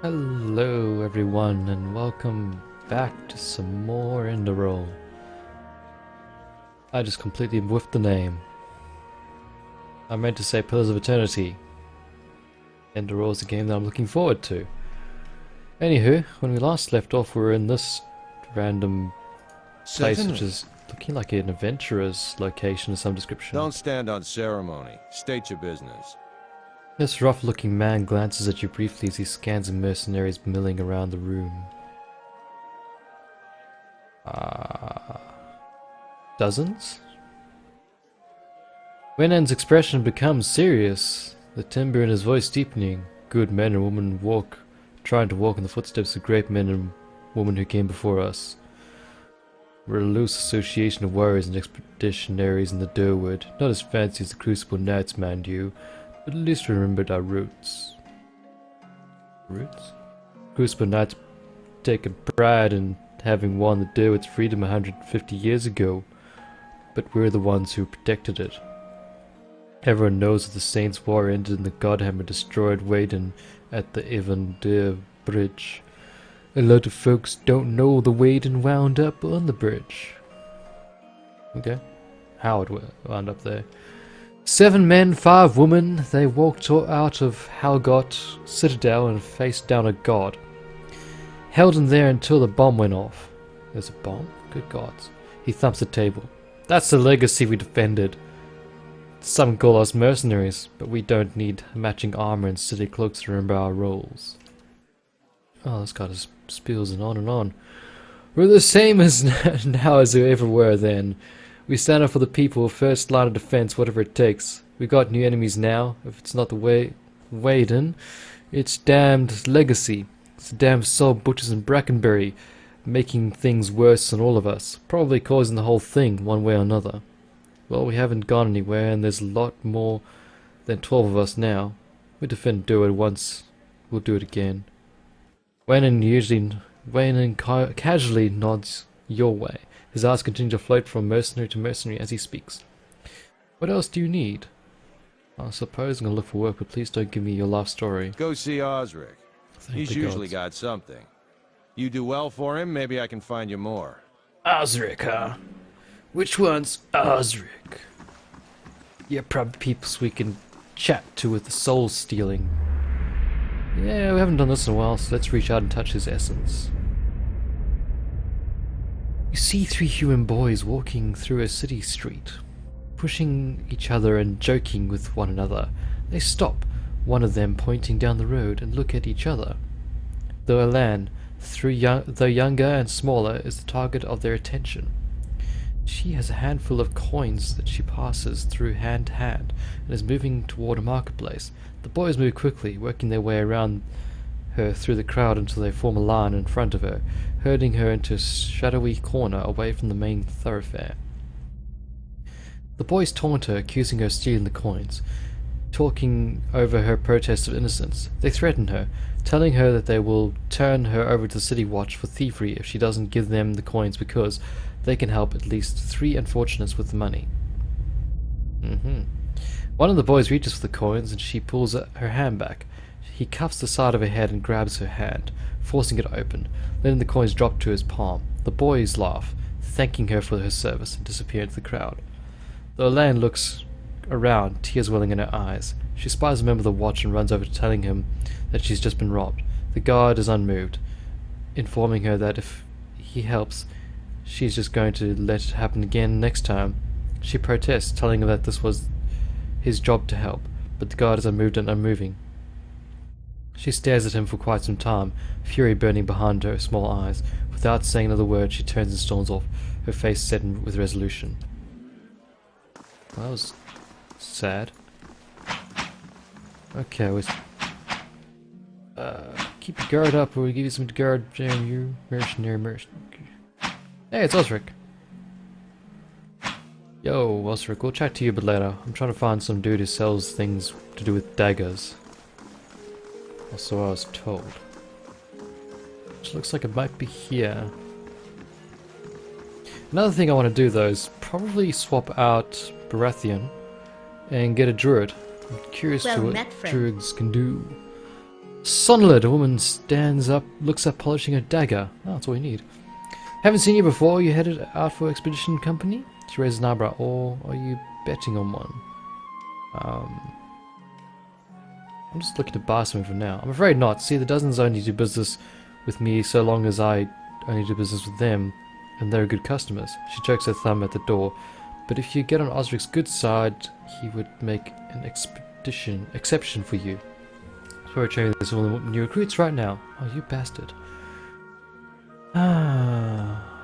Hello everyone and welcome back to some more Enderroll. I just completely whiffed the name. I meant to say Pillars of Eternity. Enderroll is a game that I'm looking forward to. Anywho, when we last left off we were in this random place which is looking like an adventurer's location of some description. Don't stand on ceremony. State your business. This rough-looking man glances at you briefly as he scans the mercenaries milling around the room. Dozens? Wenan's expression becomes serious, the timbre in his voice deepening. Good men and women trying to walk in the footsteps of great men and women who came before us. We're a loose association of warriors and expeditionaries in the Durwood, not as fancy as the Crucible Knights, mind you. But at least we remembered our roots. Roots? Crucible Knights take a pride in having won the Durwood's freedom 150 years ago, but we're the ones who protected it. Everyone knows that the Saints' War ended and the Godhammer destroyed Waden at the Icewindale Bridge. A lot of folks don't know the Waden wound up on the bridge. Okay. How it wound up there. 7 men, 5 women, they walked out of Halgot Citadel and faced down a god. Held him there until the bomb went off. There's a bomb? Good gods. He thumps the table. That's the legacy we defended. Some call us mercenaries, but we don't need matching armor and city cloaks to remember our roles. Oh, this guy just spills and on and on. We're the same as now as we ever were then. We stand up for the people, first line of defense, whatever it takes. We got new enemies now. If it's not the Waden, it's damned legacy. It's the damn soul butchers in Brackenbury, making things worse than all of us, probably causing the whole thing one way or another. Well, we haven't gone anywhere, and there's a lot more than 12 of us now. We defend Durwood once, we'll do it again. Wanen casually nods your way. His eyes continue to float from mercenary to mercenary as he speaks. What else do you need? I suppose I'm gonna look for work, but please don't give me your life story. Go see Osric. He's usually got something. You do well for him, maybe I can find you more. Osric, huh? Which one's Osric? You're probably people we can chat to with the soul stealing. Yeah, we haven't done this in a while, so let's reach out and touch his essence. You see 3 human boys walking through a city street, pushing each other and joking with one another. They stop, one of them pointing down the road, and look at each other. Though Alan, though younger and smaller, is the target of their attention. She has a handful of coins that she passes through hand to hand, and is moving toward a marketplace. The boys move quickly, working their way around her through the crowd until they form a line in front of her, herding her into a shadowy corner away from the main thoroughfare. The boys taunt her, accusing her of stealing the coins, talking over her protest of innocence. They threaten her, telling her that they will turn her over to the city watch for thievery if she doesn't give them the coins because they can help at least 3 unfortunates with the money. One of the boys reaches for the coins and she pulls her hand back. He cuffs the side of her head and grabs her hand, forcing it open, letting the coins drop to his palm. The boys laugh, thanking her for her service, and disappear into the crowd. The Elaine looks around, tears welling in her eyes. She spies a member of the watch and runs over to telling him that she's just been robbed. The guard is unmoved, informing her that if he helps, she's just going to let it happen again next time. She protests, telling him that this was his job to help, but the guard is unmoved and unmoving. She stares at him for quite some time, fury burning behind her small eyes. Without saying another word, she turns and storms off, her face set with resolution. Well, that was sad. Okay, keep your guard up or we'll give you some guard, you mercenary. Hey, it's Osric. Yo, Osric, we'll chat to you a bit later. I'm trying to find some dude who sells things to do with daggers. Or so I was told. Which looks like it might be here. Another thing I want to do though is probably swap out Baratheon and get a druid. I'm curious to what druids can do. Sonnet, a woman stands up, looks up, polishing a dagger. Oh, that's all we need. Haven't seen you before. You headed out for expedition company? She raises an eyebrow. Or are you betting on one? I'm just looking to buy something for now. I'm afraid not. See, the dozens only do business with me so long as I only do business with them, and they're good customers. She jerks her thumb at the door. But if you get on Osric's good side, he would make an exception for you. So we're training this all the new recruits right now. Oh, you bastard.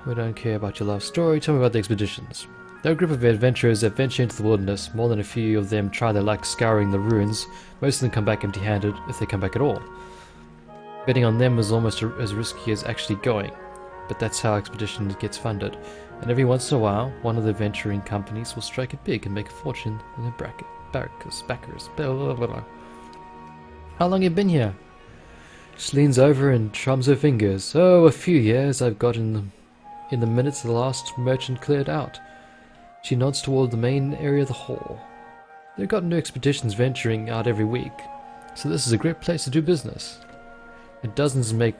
We don't care about your life story. Tell me about the expeditions. They're a group of adventurers that venture into the wilderness. More than a few of them try their luck scouring the ruins. Most of them come back empty-handed, if they come back at all. Betting on them is almost as risky as actually going. But that's how expedition gets funded. And every once in a while, one of the venturing companies will strike it big and make a fortune in their backers. Blah, blah, blah, blah. How long have you been here? She leans over and thrums her fingers. Oh, a few years. I've got in the minutes the last merchant cleared out. She nods toward the main area of the hall. They've got new expeditions venturing out every week, so this is a great place to do business. And dozens make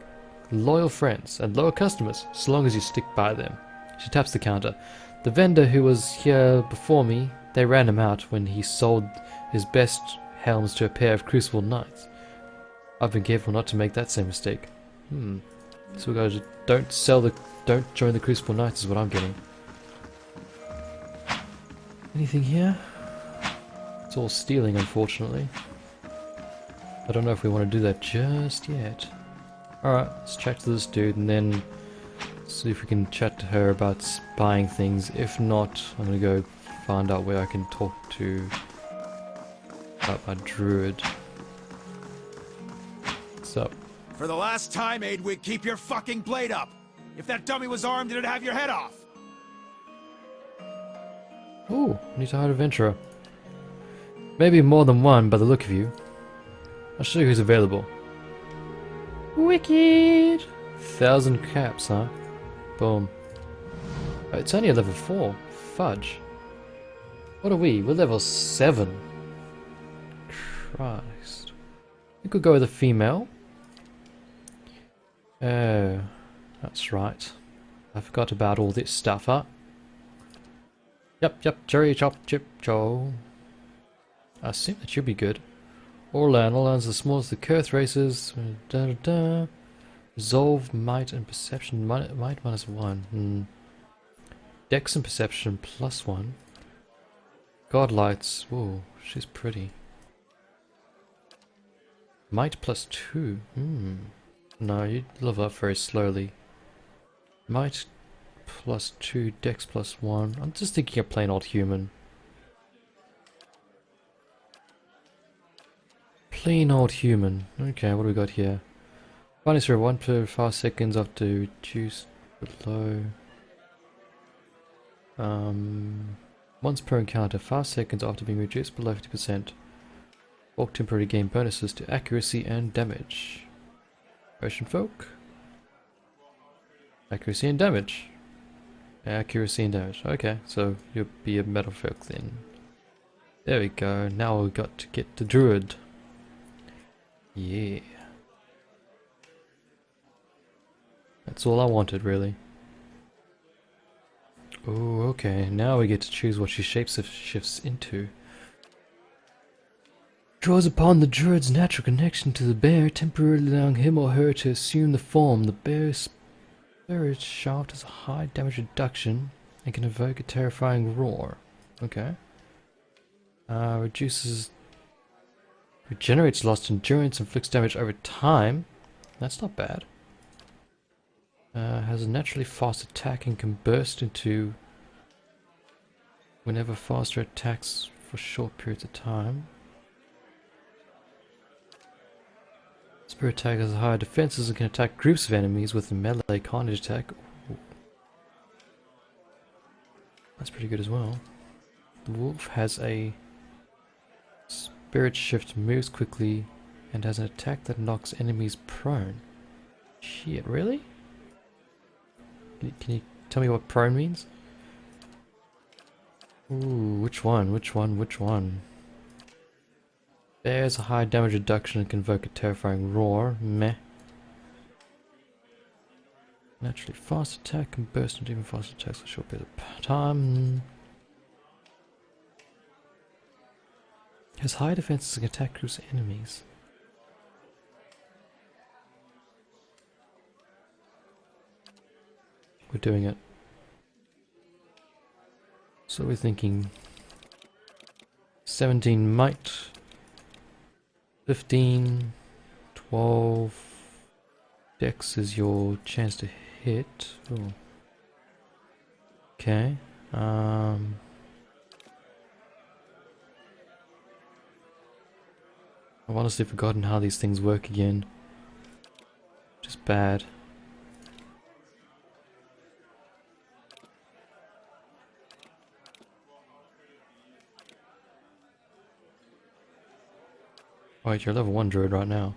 loyal friends and loyal customers, so long as you stick by them. She taps the counter. The vendor who was here before me, they ran him out when he sold his best helms to a pair of Crucible Knights. I've been careful not to make that same mistake. So guys, don't join the Crucible Knights is what I'm getting. Anything here? It's all stealing, unfortunately. I don't know if we want to do that just yet. Alright, let's chat to this dude and then see if we can chat to her about buying things. If not, I'm gonna go find out where I can talk to about my druid. What's up? For the last time, Aidwig, keep your fucking blade up! If that dummy was armed, it'd have your head off! Ooh, need to hire an adventurer. Maybe more than one by the look of you. I'll show you who's available. Wicked! 1,000 caps, huh? Boom. Oh, it's only a level 4. Fudge. What are we? We're level 7. Christ. We could go with a female. Oh, that's right. I forgot about all this stuff, huh? Yep, cherry chop chip Joe. I assume that should be good. Orlan's the smallest of the Kurth races. Resolve, might, and perception. Might -1. Dex and perception +1. Godlights. Whoa, she's pretty. Might +2. No, you level up very slowly. Might +2, Dex +1. I'm just thinking of plain old human. Plain old human. Okay, what do we got here? Minus for 1 per 5 seconds after reduced below. Once per encounter, 5 seconds after being reduced below 50%. Orc temporarily gain bonuses to accuracy and damage. Ocean folk. Accuracy and damage. Accuracy and damage. Okay, so you'll be a metal folk then. There we go. Now we've got to get the druid. Yeah. That's all I wanted, really. Oh, okay. Now we get to choose what she shifts into. Draws upon the druid's natural connection to the bear, temporarily allowing him or her to assume the form. The bear's spirit shaft has a high damage reduction and can evoke a terrifying roar. Okay. Regenerates lost endurance, inflicts damage over time. That's not bad. Has a naturally fast attack and can burst into whenever faster attacks for short periods of time. Spirit attack has higher defenses and can attack groups of enemies with a melee carnage attack. Ooh. That's pretty good as well. The wolf has a spirit shift, moves quickly, and has an attack that knocks enemies prone. Shit, really? Can you tell me what prone means? Ooh, which one? There's a high damage reduction and convoke a terrifying roar. Meh. Naturally fast attack and burst into even faster attacks for a short period of time. Has high defenses and attack cruise enemies. We're doing it. So we're thinking 17 might, 15, 12 dex is your chance to hit. Ooh. Okay. I've honestly forgotten how these things work again. Just bad. Right, you're level 1 druid right now.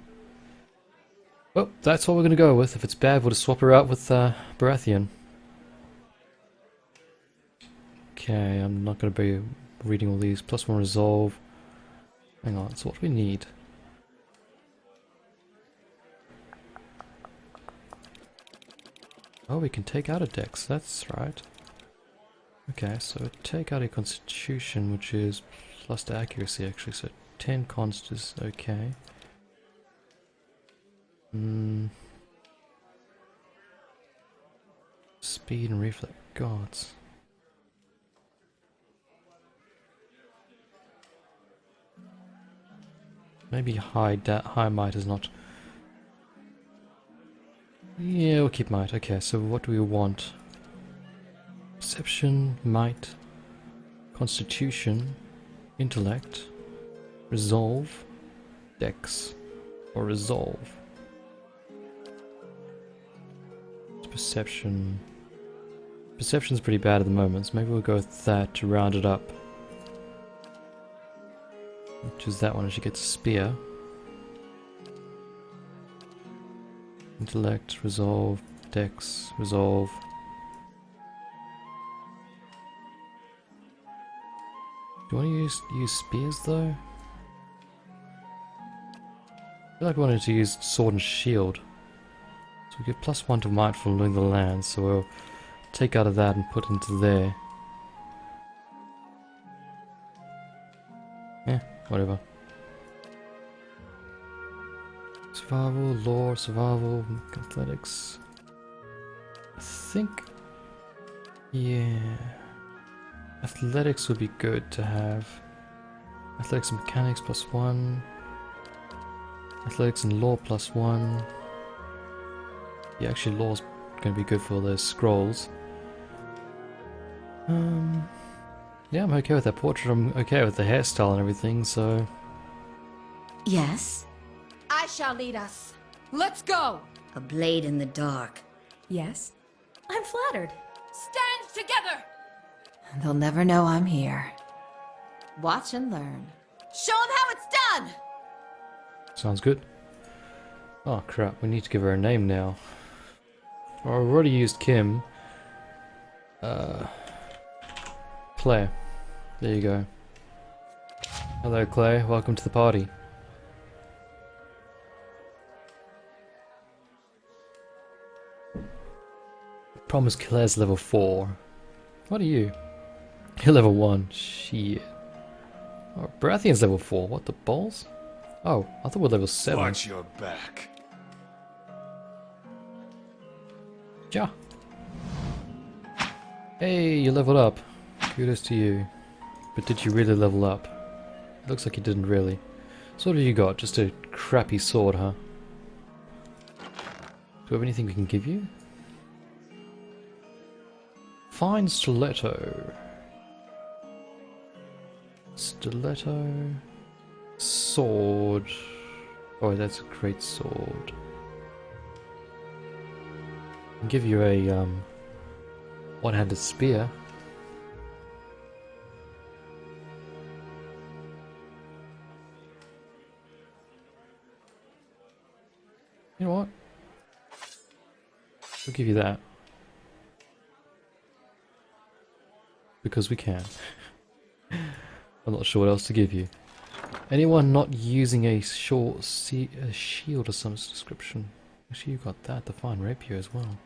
Well, that's what we're gonna go with. If it's bad, we'll just swap her out with Baratheon. Okay, I'm not gonna be reading all these. +1 resolve. Hang on, so what do we need? Oh, we can take out a dex, that's right. Okay, so take out a constitution, which is plus to accuracy actually, so 10 const is okay. Speed and reflex, gods. Maybe high might is not. Yeah, we'll keep might. Okay, so what do we want? Perception, might, constitution, intellect, resolve, dex, or resolve. Perception. Perception's pretty bad at the moment, so maybe we'll go with that to round it up. Which is that one, and she gets a spear. Intellect, resolve, dex, resolve. Do you want to use spears though? I feel like I wanted to use sword and shield. So we get +1 to might from knowing the land, so we'll take out of that and put into there. Yeah, whatever. Survival, lore, survival, athletics. I think... yeah... athletics would be good to have. Athletics and mechanics +1. Athletics and lore +1. Yeah, actually lore's going to be good for those scrolls. Yeah, I'm okay with that portrait. I'm okay with the hairstyle and everything, so... Yes? I shall lead us. Let's go! A blade in the dark. Yes? I'm flattered. Stand together! They'll never know I'm here. Watch and learn. Show them how it's done! Sounds good. Oh crap, we need to give her a name now. Oh, I've already used Kim. Claire. There you go. Hello Claire, welcome to the party. Problem is Claire's level 4. What are you? You're level 1. Shit. Oh, Baratheon's level 4. What the balls? Oh, I thought we were level 7. Watch your back. Ja. Hey, you leveled up. Kudos to you. But did you really level up? It looks like you didn't really. So what have you got? Just a crappy sword, huh? Do we have anything we can give you? Fine stiletto. Stiletto. Sword. Oh, that's a great sword. I'll give you a one-handed spear. You know what? We'll give you that. Because we can. I'm not sure what else to give you. Anyone not using a shield of some description? Actually, you got that. The fine rapier as well.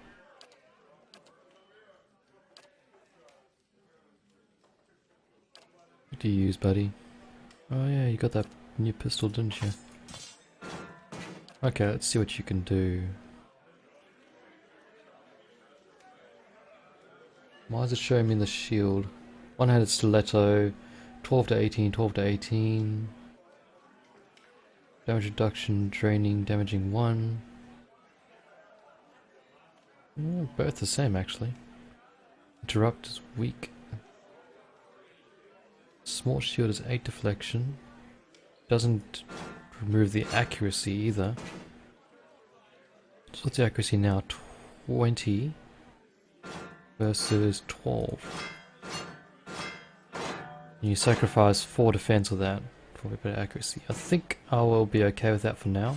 What do you use, buddy? Oh yeah, you got that new pistol, didn't you? Okay, let's see what you can do. Why is it showing me the shield? One-handed stiletto, 12 to 18, 12 to 18. Damage reduction, draining, damaging 1. Both the same actually. Interrupt is weak. Small shield is 8 deflection. Doesn't remove the accuracy either. So what's the accuracy now? 20 versus 12. And you sacrifice 4 defense with that for a bit of accuracy. I think I will be okay with that for now.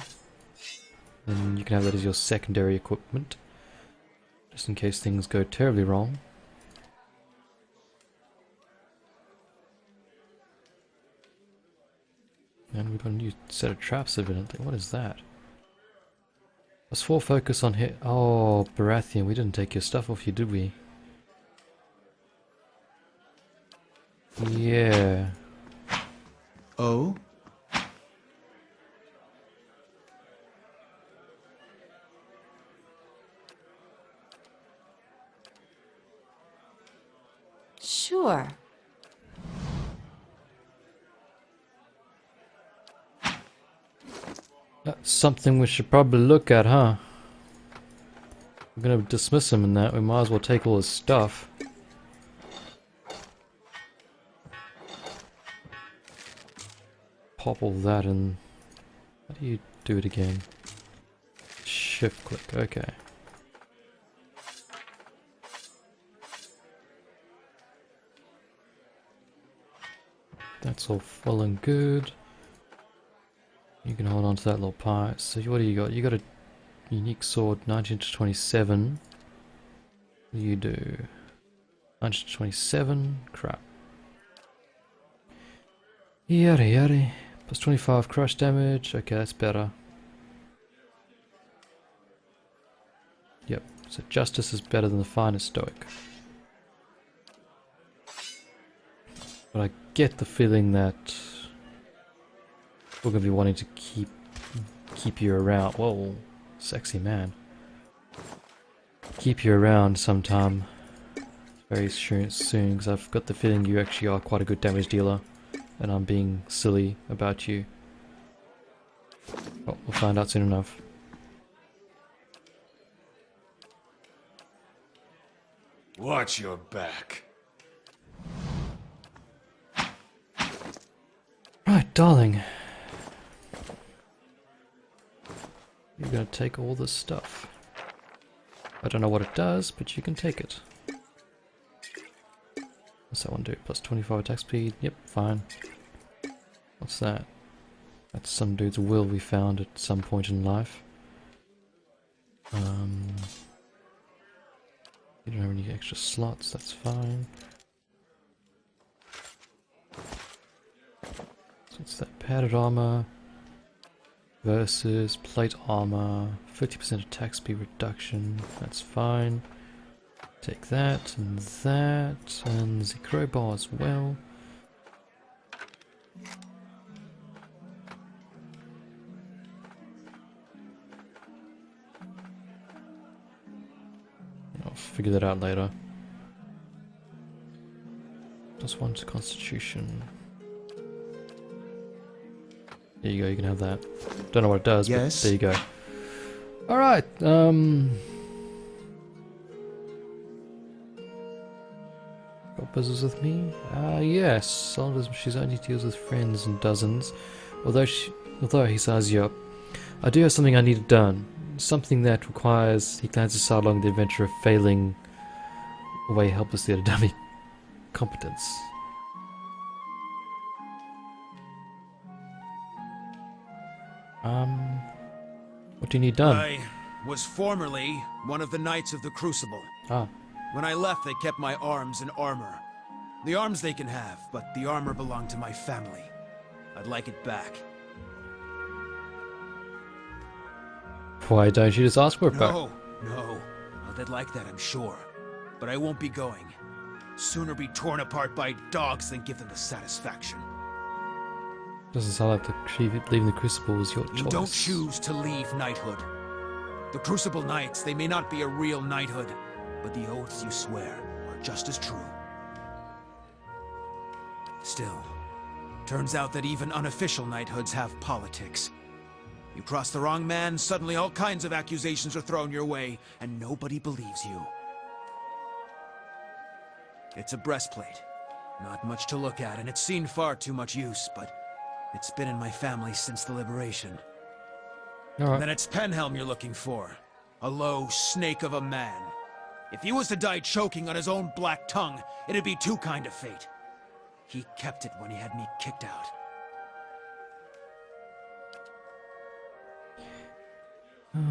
Then you can have that as your secondary equipment, just in case things go terribly wrong. And we've got a new set of traps evidently. What is that? +4 focus on hit. Oh, Baratheon, we didn't take your stuff off you, did we? Yeah. Oh? Sure. That's something we should probably look at, huh? We're gonna dismiss him in that. We might as well take all his stuff. Pop all that and... How do you do it again? Shift click, okay. That's all full and good. You can hold on to that little part. So what do you got? You got a unique sword, 19 to 27. What do you do? 19 to 27. Crap. Yada yada. Plus 25 crush damage. Okay, that's better. Yep. So justice is better than the finest stoic. But I get the feeling that we're gonna be wanting to keep you around. Whoa, sexy man. Keep you around sometime very soon, because I've got the feeling you actually are quite a good damage dealer, and I'm being silly about you. Well, we'll find out soon enough. Watch your back. Right, darling. You're gonna take all this stuff. I don't know what it does, but you can take it. What's that one do? Plus 25 attack speed? Yep, fine. What's that? That's some dude's will we found at some point in life. You don't have any extra slots, that's fine. So it's that padded armor versus plate armor, 50% attack speed reduction, that's fine. Take that, and the crowbar as well. I'll figure that out later. Just one to constitution. There you go, you can have that. Don't know what it does, Yes. but there you go. Alright, got business with me? Yes. She's only deals with friends and dozens. Although he size you up, I do have something I need done. Something that requires he glances sidelong the adventure of failing away helplessly at a dummy competence. What do you need done? I was formerly one of the Knights of the Crucible. Ah. When I left, they kept my arms and armor. The arms they can have, but the armor belonged to my family. I'd like it back. Why don't you just ask for it back? No. Well, they'd like that, I'm sure. But I won't be going. Sooner be torn apart by dogs than give them the satisfaction. Doesn't sound like leaving the Crucible was your choice. You don't choose to leave knighthood. The Crucible Knights, they may not be a real knighthood, but the oaths you swear are just as true. Still, turns out that even unofficial knighthoods have politics. You cross the wrong man, suddenly all kinds of accusations are thrown your way, and nobody believes you. It's a breastplate. Not much to look at, and it's seen far too much use, but it's been in my family since the liberation. Alright. Then it's Penhelm you're looking for. A low snake of a man. If he was to die choking on his own black tongue, it'd be too kind of fate. He kept it when he had me kicked out.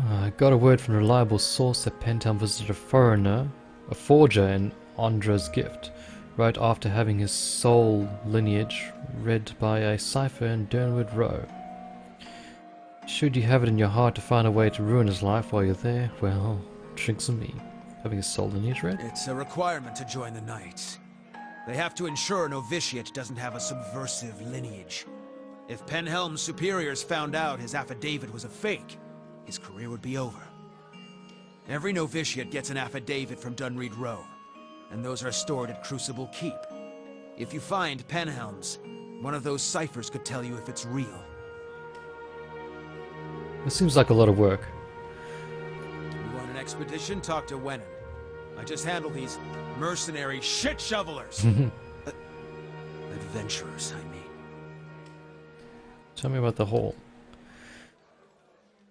I got a word from a reliable source that Penhelm visited a forger in Andra's gift, right after having his soul lineage read by a cipher in Durnwood Row. Should you have it in your heart to find a way to ruin his life while you're there, well, drinks on me. Having his soul lineage read? It's a requirement to join the Knights. They have to ensure a novitiate doesn't have a subversive lineage. If Penhelm's superiors found out his affidavit was a fake, his career would be over. Every novitiate gets an affidavit from Dunreed Row, and those are stored at Crucible Keep. If you find Penhelm's, one of those ciphers could tell you if it's real. It seems like a lot of work. You want an expedition? Talk to Wenham. I just handle these mercenary shit shovelers. Adventurers, I mean. Tell me about the hole.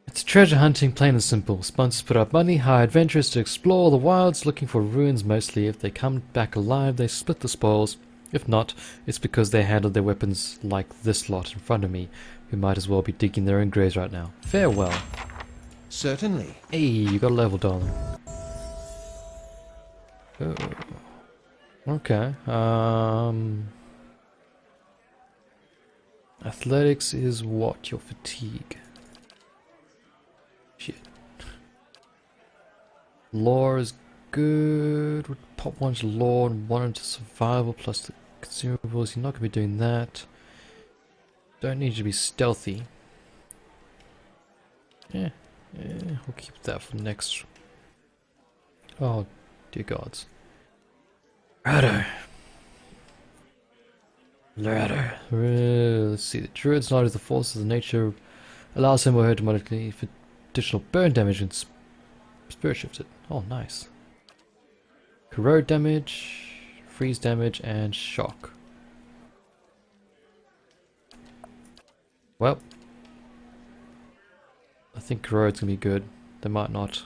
It's treasure hunting, plain and simple. Sponsors put up money, hire adventurers to explore the wilds looking for ruins mostly. If they come back alive, they split the spoils. If not, it's because they handled their weapons like this lot in front of me, who might as well be digging their own graves right now. Farewell. Certainly. Hey, you got a level, darling. Oh. Okay. Athletics is what? Your fatigue. Shit. Lore is good. Would pop one to lore and one into survival plus the consumables. You're not going to be doing that. Don't need you to be stealthy. Yeah, we'll keep that for next. Oh, dear gods. Righto. Let's see. The druid's knowledge of the forces of nature allows him or her to modify for additional burn damage and spirit shift it. Oh, nice. Corrode damage, freeze damage, and shock. Well, I think corrode's gonna be good. They might not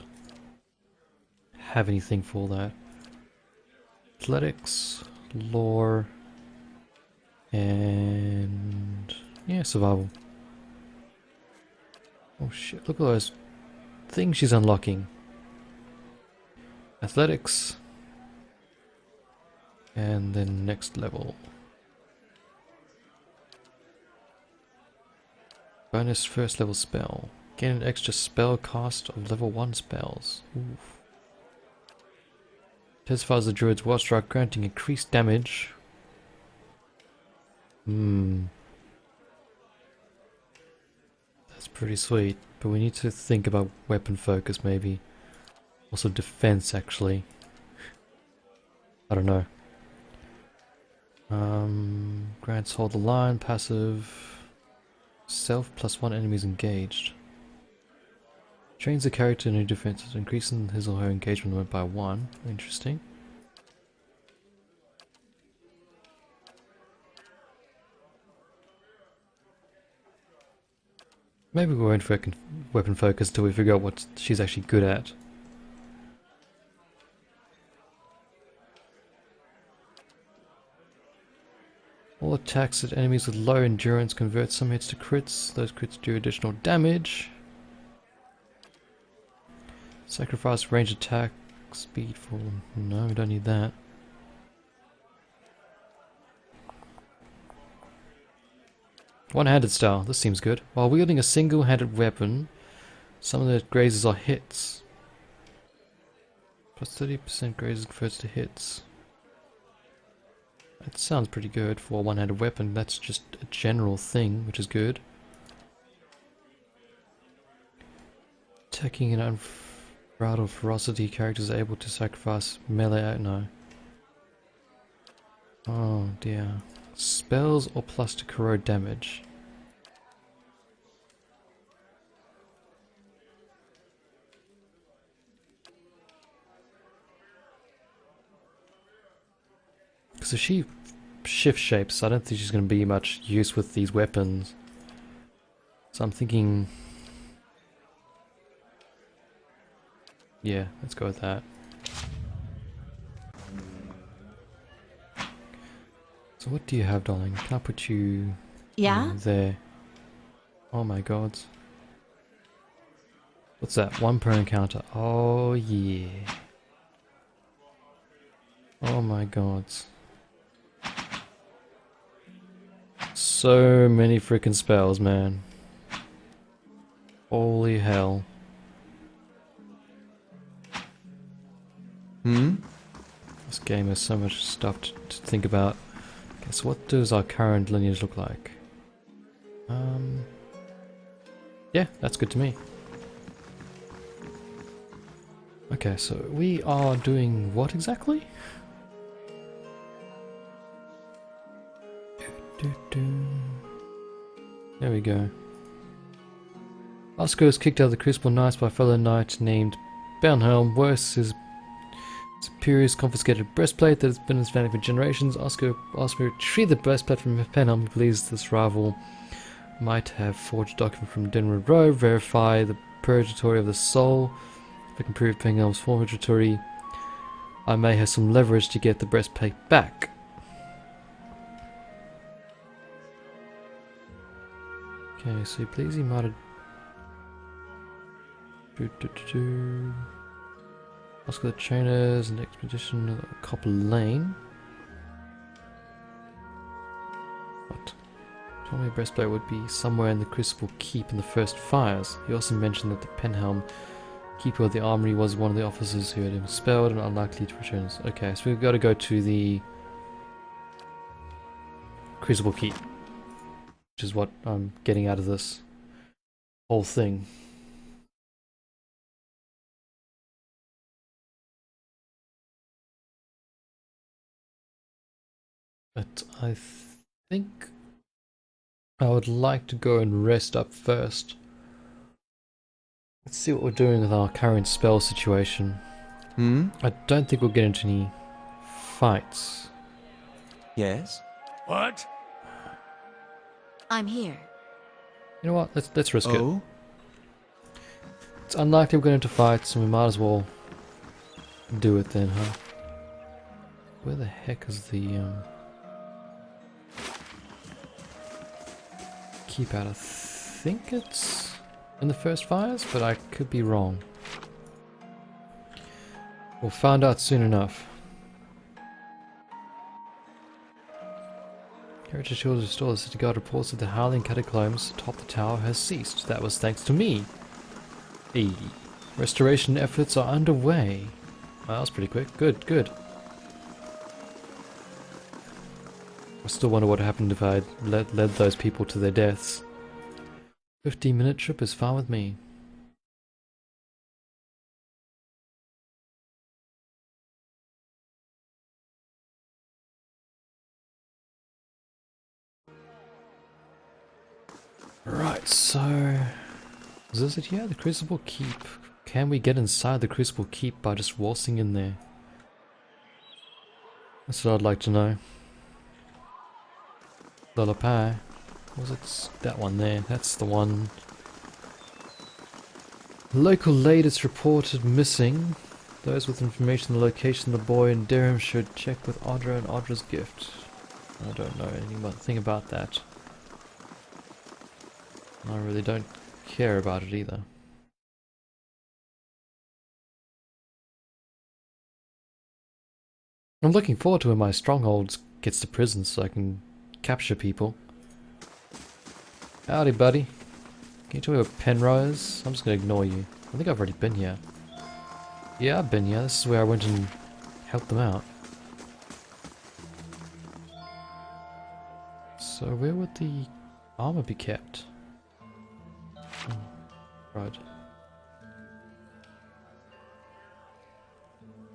have anything for that. Athletics, lore, and yeah, survival. Oh shit, look at those things she's unlocking. Athletics, and then next level. Bonus first level spell. Gain an extra spell cast of level 1 spells. Oof. Testifies the druid's war strike, granting increased damage. That's pretty sweet, but we need to think about weapon focus maybe. Also defense actually. I don't know. Grants hold the line, passive. Self plus 1 enemies engaged. Trains the character in new defenses, increasing his or her engagement limit by 1. Interesting. Maybe we won't weapon focus until we figure out what she's actually good at. All attacks at enemies with low endurance convert some hits to crits. Those crits do additional damage. Sacrifice range attack speed for... No, we don't need that. One-handed style. This seems good. While wielding a single-handed weapon, some of the grazes are hits. Plus 30% grazes converts to hits. That sounds pretty good for a one-handed weapon. That's just a general thing, which is good. Attacking an unbridled ferocity, characters are able to sacrifice melee. No. Oh dear. Spells or plus to corrode damage. Because if she shift shapes, I don't think she's going to be much use with these weapons. So I'm thinking... yeah, let's go with that. So what do you have, darling? Can I put you there? Oh my god. What's that? 1 per encounter. Oh yeah. Oh my god. So many freaking spells, man. Holy hell. This game has so much stuff to think about. Okay, so what does our current lineage look like? Yeah, that's good to me. Okay, so we are doing what exactly? There we go. Oscar was kicked out of the Crucible Knights by a fellow knight named Bernhelm. Worse, his superiors confiscated a breastplate that has been his family for generations. Oscar asked me to retrieve the breastplate from Bernhelm. He believes this rival might have forged a document from Denwood Row, verify the purgatory of the soul. If I can prove Bernhelm's purgatory, I may have some leverage to get the breastplate back. Okay, so please he might have... Oscar the trainers and expedition of Copper Lane. What? Told me a breastplate would be somewhere in the Crucible Keep in the first fires. He also mentioned that the Penhelm keeper of the armory was one of the officers who had him expelled and unlikely to return. Okay, so we've got to go to the Crucible Keep, which is what I'm getting out of this whole thing. But I think I would like to go and rest up first. Let's see what we're doing with our current spell situation. I don't think we'll get into any fights. Yes? What? I'm here. You know what? Let's risk it. Oh? It's unlikely we're going into fights, and we might as well do it then, huh? Where the heck is the keep out? I think it's in the first fires, but I could be wrong. We'll find out soon enough. Heritage Shield restored. The city guard reports that the howling catacombs atop the tower has ceased. That was thanks to me. Hey, restoration efforts are underway. Well, that was pretty quick. Good, good. I still wonder what happened if I led those people to their deaths. 15-minute trip is fine with me. Right, so... is this it here? The Crucible Keep. Can we get inside the Crucible Keep by just waltzing in there? That's what I'd like to know. Lullaby. Was it that one there? That's the one. Local latest reported missing. Those with information on the location of the boy in Durham should check with Audra and Audra's gift. I don't know anything about that. I really don't care about it either. I'm looking forward to when my stronghold gets to prison so I can capture people. Howdy, buddy. Can you tell me where Penrose? I'm just gonna ignore you. I think I've already been here. Yeah, I've been here. This is where I went and helped them out. So where would the armor be kept? Right.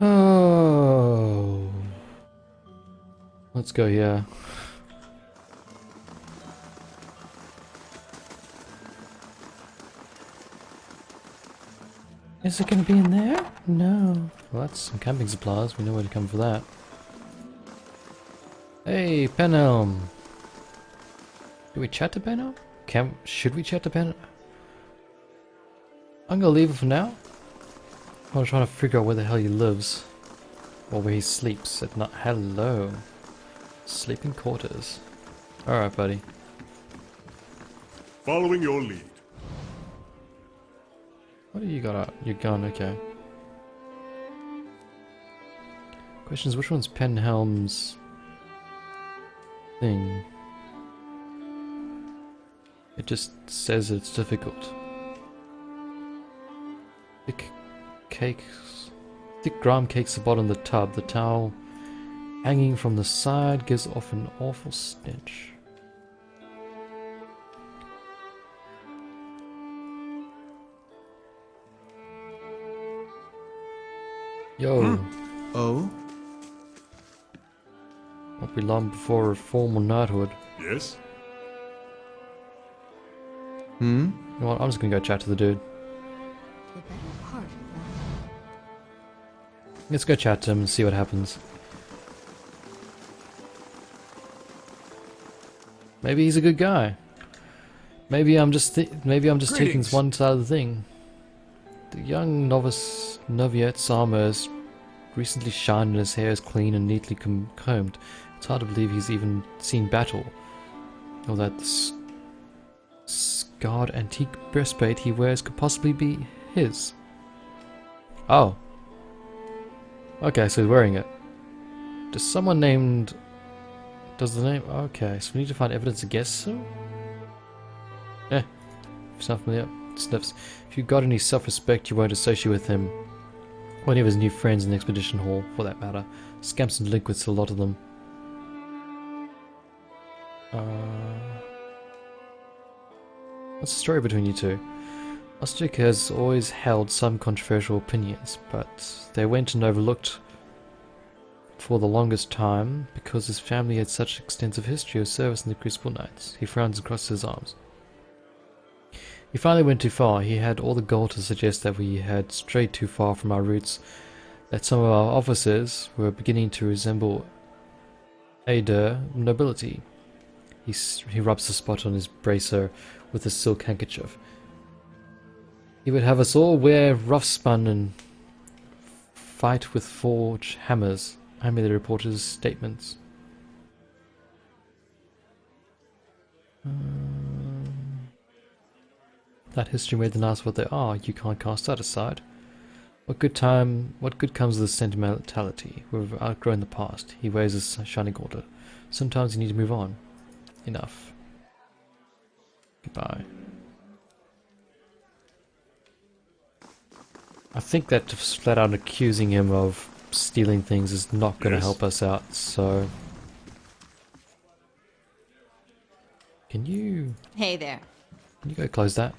Oh. Let's go here. Is it going to be in there? No. Well, that's some camping supplies. We know where to come for that. Hey, Penhelm. Do we chat to Penhelm? Should we chat to Penhelm? I'm gonna leave it for now. I'm trying to figure out where the hell he lives. Or where he sleeps at night. Hello. Sleeping quarters. Alright, buddy. Following your lead. What do you got out? You're gone, okay. Question is, which one's Penhelm's thing? It just says it's difficult. Thick cakes. Thick grime cakes the bottom of the tub. The towel hanging from the side gives off an awful stench. Yo. Oh? Won't be long before a formal knighthood. Yes? Hmm? You know what? I'm just gonna go chat to the dude. The better part of Let's go chat to him and see what happens. Maybe he's a good guy. Maybe I'm just taking one side of the thing. The young novice Noviette's armor is recently shined and his hair is clean and neatly combed. It's hard to believe he's even seen battle. Or that the scarred antique breastplate he wears could possibly be his. Oh. Okay, so he's wearing it. Does someone named... Does the name... Okay, so we need to find evidence against so? Eh. If it's not familiar, sniffs. If you've got any self-respect, you won't associate with him. Or any of his new friends in the expedition hall, for that matter. Scamps and delinquents, a lot of them. What's the story between you two? Ostic has always held some controversial opinions, but they went and overlooked for the longest time because his family had such extensive history of service in the Crucible Knights. He frowns across his arms. He finally went too far. He had all the gall to suggest that we had strayed too far from our roots, that some of our officers were beginning to resemble Ader nobility. He rubs the spot on his bracer with a silk handkerchief. He would have us all wear rough spun and fight with forged hammers. I made the reporter's statements. That history made the knights what they are. You can't cast that aside. What good comes of this sentimentality? We've outgrown the past. He weighs his shining gauntlet. Sometimes you need to move on. Enough. Goodbye. I think that just flat out accusing him of stealing things is not going to help us out, so... Can you Hey there. go close that?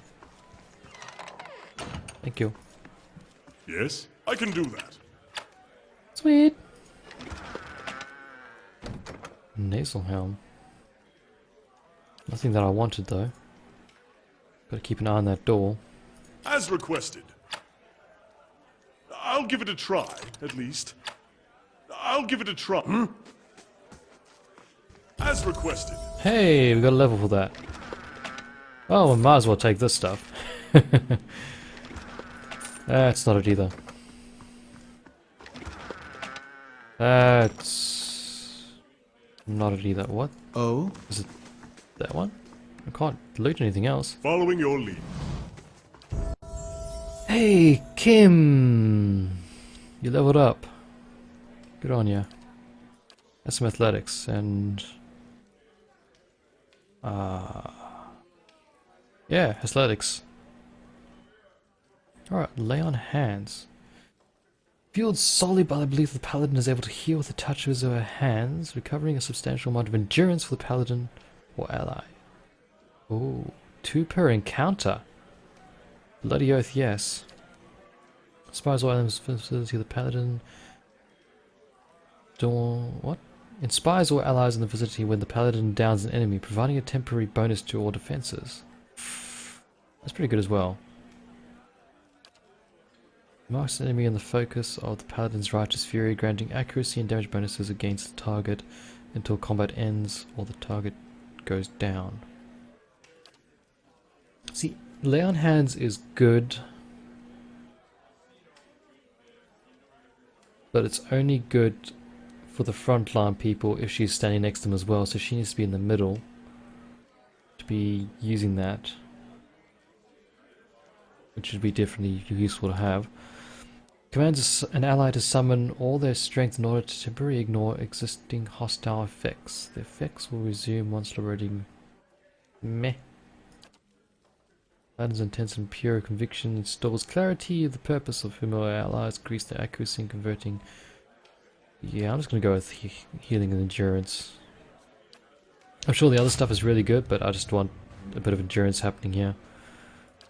Thank you. Yes? I can do that. Sweet! Nasal helm. Nothing that I wanted though. Gotta keep an eye on that door. As requested. I'll give it a try, at least. I'll give it a try. As requested. Hey, we got a level for that. Oh, we might as well take this stuff. That's not it either. That's not it either. What? Oh? Is it that one? I can't loot anything else. Following your lead. Hey, Kim! You leveled up. Good on ya. That's some athletics and... Yeah, athletics. Alright, lay on hands. Fueled solely by the belief the paladin is able to heal with the touch of his or her hands, recovering a substantial amount of endurance for the paladin or ally. Ooh, 2 per encounter. Bloody oath, yes. Inspires all items facility of the paladin. What? Inspires all allies in the vicinity when the paladin downs an enemy, providing a temporary bonus to all defenses. That's pretty good as well. Marks an enemy in the focus of the paladin's righteous fury, granting accuracy and damage bonuses against the target until combat ends or the target goes down. See, lay on hands is good, but it's only good for the frontline people if she's standing next to them as well, so she needs to be in the middle to be using that, which would be definitely useful to have. Commands an ally to summon all their strength in order to temporarily ignore existing hostile effects. The effects will resume once liberating. Meh. Paladin's intense and pure conviction installs clarity of the purpose of whom our allies, increase their accuracy in converting. Yeah, I'm just gonna go with healing and endurance. I'm sure the other stuff is really good, but I just want a bit of endurance happening here.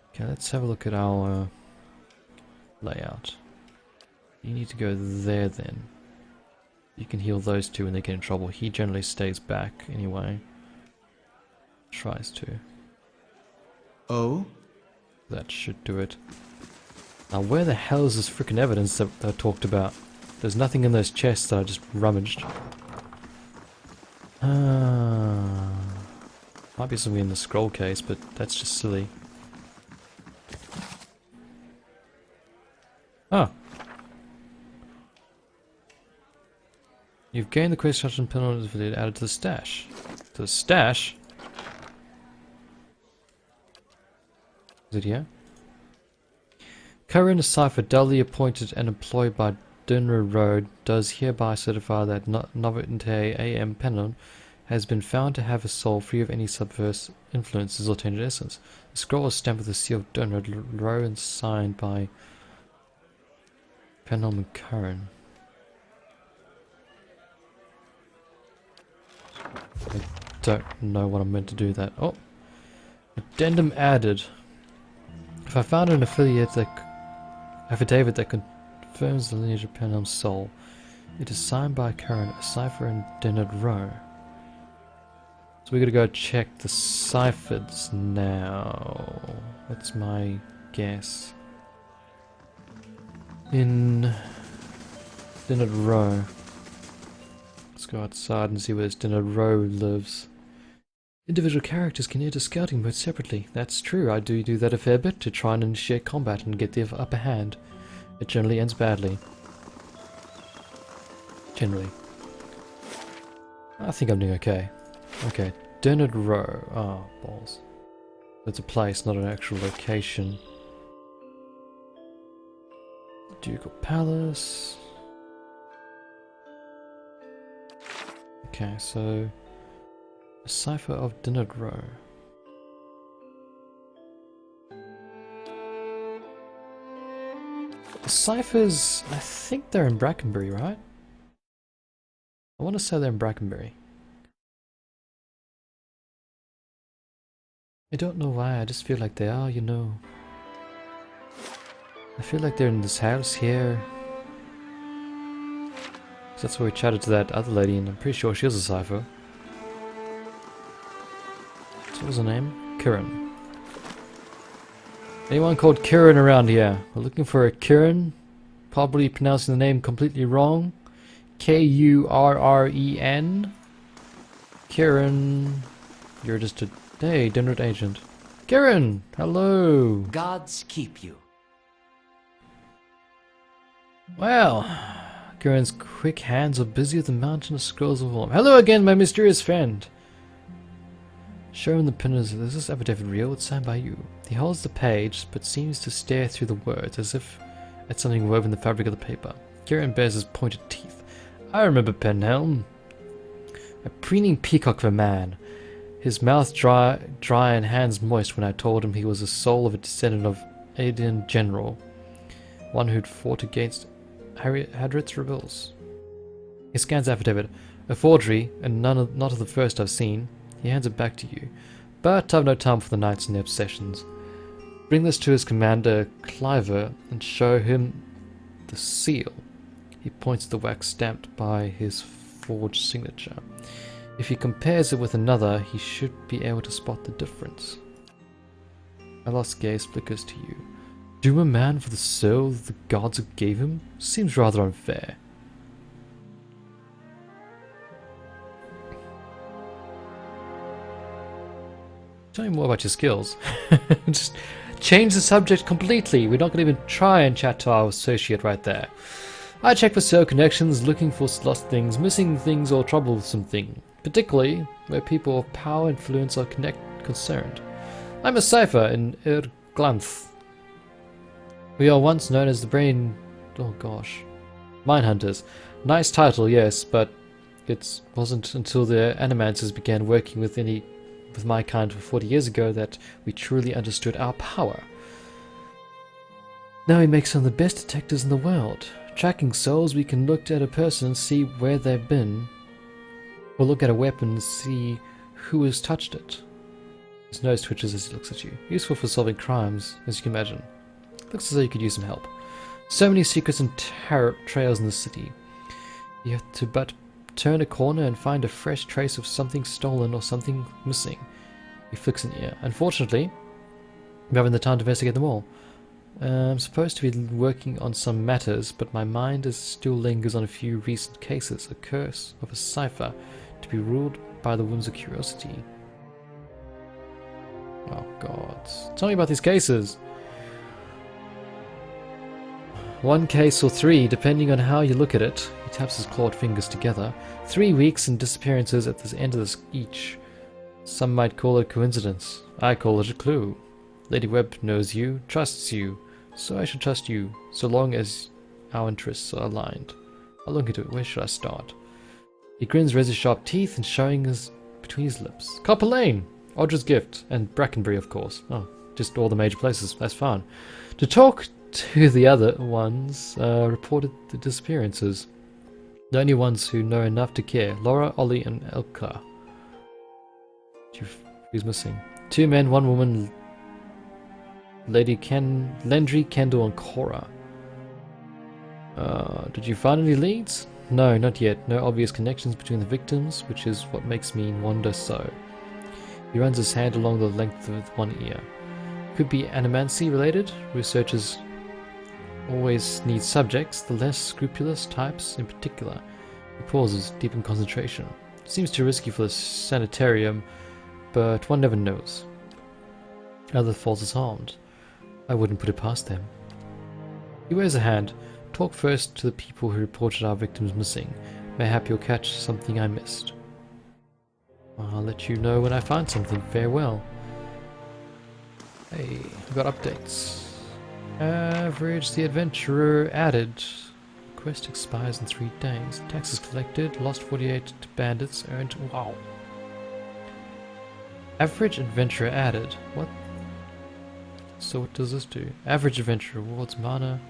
Okay, let's have a look at our layout. You need to go there then. You can heal those two when they get in trouble. He generally stays back anyway. Tries to. Oh? That should do it. Now where the hell is this freaking evidence that I talked about? There's nothing in those chests that I just rummaged. Might be something in the scroll case, but that's just silly. Ah. You've gained the quest touch and penalty added to the stash. To the stash? Is it here? Current cipher duly appointed and employed by Dunra Road does hereby certify that Novitante A.M. Pennon has been found to have a soul free of any subverse influences or tainted essence. The scroll is stamped with the seal of Dunra Road and signed by Pennon and Curran. I don't know what I'm meant to do that. Oh! Addendum added. If I found an affidavit that confirms the lineage of Penham's soul, it is signed by Curran, a cipher in Dennard Row. So we gotta go check the ciphers now. That's my guess. In Dennard Row. Let's go outside and see where this Dennard Row lives. Individual characters can enter scouting mode separately. That's true, I do that a fair bit to try and initiate combat and get the upper hand. It generally ends badly. Generally. I think I'm doing okay. Okay, Dennard Row. Oh, balls. That's a place, not an actual location. Ducal Palace. Okay, so a cipher of Dennard Row. The ciphers, I think they're in Brackenbury, right? I want to say they're in Brackenbury. I don't know why, I just feel like they are, you know. I feel like they're in this house here. That's where we chatted to that other lady, and I'm pretty sure she was a cipher. So what was her name? Kiran. Anyone called Kiran around here? We're looking for a Kiran. Probably pronouncing the name completely wrong. K-U-R-R-E-N. Kiran. You're just a... Hey, Dennard agent. Kiran! Hello! Gods keep you. Well... Kiran's quick hands are busy with the mountain of scrolls of warm. Hello again, my mysterious friend! Show him the pinners. Is this affidavit real? It's signed by you. He holds the page, but seems to stare through the words, as if at something woven in the fabric of the paper. Kiran bares his pointed teeth. I remember Penhelm. A preening peacock of a man. his mouth dry and hands moist when I told him he was the soul of a descendant of Aedian general, one who'd fought against Hadrit's rebels. He scans affidavit. A forgery, and not of the first I've seen. He hands it back to you. But I've no time for the knights and their obsessions. Bring this to his commander, Cliver, and show him the seal. He points to the wax stamped by his forged signature. If he compares it with another, he should be able to spot the difference. My last gaze flickers to you. Doom a man for the soul the gods gave him? Seems rather unfair. Tell me more about your skills. Just change the subject completely. We're not going to even try and chat to our associate right there. I check for soul connections, looking for lost things, missing things, or troublesome thing, particularly where people of power influence are concerned. I'm a cipher in Glanth. We are once known as the Minehunters. Nice title, yes, but it wasn't until the Animancers began working with my kind for 40 years ago that we truly understood our power. Now we make some of the best detectives in the world. Tracking souls, we can look at a person and see where they've been, or look at a weapon and see who has touched it. His nose twitches as he looks at you. Useful for solving crimes, as you can imagine. Looks as though you could use some help. So many secrets and trails in the city. You have to but turn a corner and find a fresh trace of something stolen or something missing. He flicks an ear. Unfortunately, I'm having the time to investigate them all. I'm supposed to be working on some matters, but my mind still lingers on a few recent cases. A curse of a cipher to be ruled by the whims of curiosity. Oh god. Tell me about these cases. One case or three, depending on how you look at it. He taps his clawed fingers together. 3 weeks and disappearances at the end of this each. Some might call it coincidence. I call it a clue. Lady Webb knows you, trusts you, so I should trust you, so long as our interests are aligned. I'll look into it. Where should I start? He grins razor-sharp teeth and showing his between his lips. Copper Lane! Audra's Gift, and Brackenbury, of course. Oh, just all the major places. That's fine. To talk to the other ones, reported the disappearances. The only ones who know enough to care. Laura, Ollie, and Elka. Who's missing? 2 men, 1 woman. Lady Lendry, Kendall, and Cora. Did you find any leads? No, not yet. No obvious connections between the victims, which is what makes me wonder so. He runs his hand along the length of one ear. Could be animancy related. Researchers always need subjects, the less scrupulous types in particular. He pauses, deep in concentration. Seems too risky for the sanitarium, but one never knows. Other falls is harmed. I wouldn't put it past them. He waves a hand. Talk first to the people who reported our victims missing. Mayhap you'll catch something I missed. I'll let you know when I find something. Farewell. Hey, we got updates. Average the adventurer added. Quest expires in 3 days. Taxes collected. Lost 48 to bandits. Earned. Wow. Average adventurer added. What? So what does this do? Average adventurer rewards mana.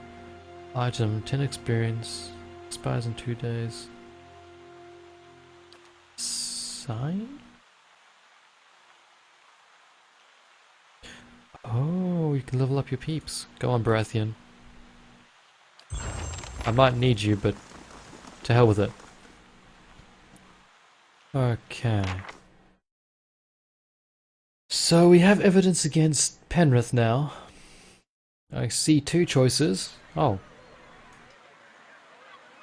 Item 10 experience. Expires in 2 days. Sign? Oh, you can level up your peeps. Go on, Baratheon. I might need you, but to hell with it. Okay. So we have evidence against Penrith now. I see 2 choices. Oh.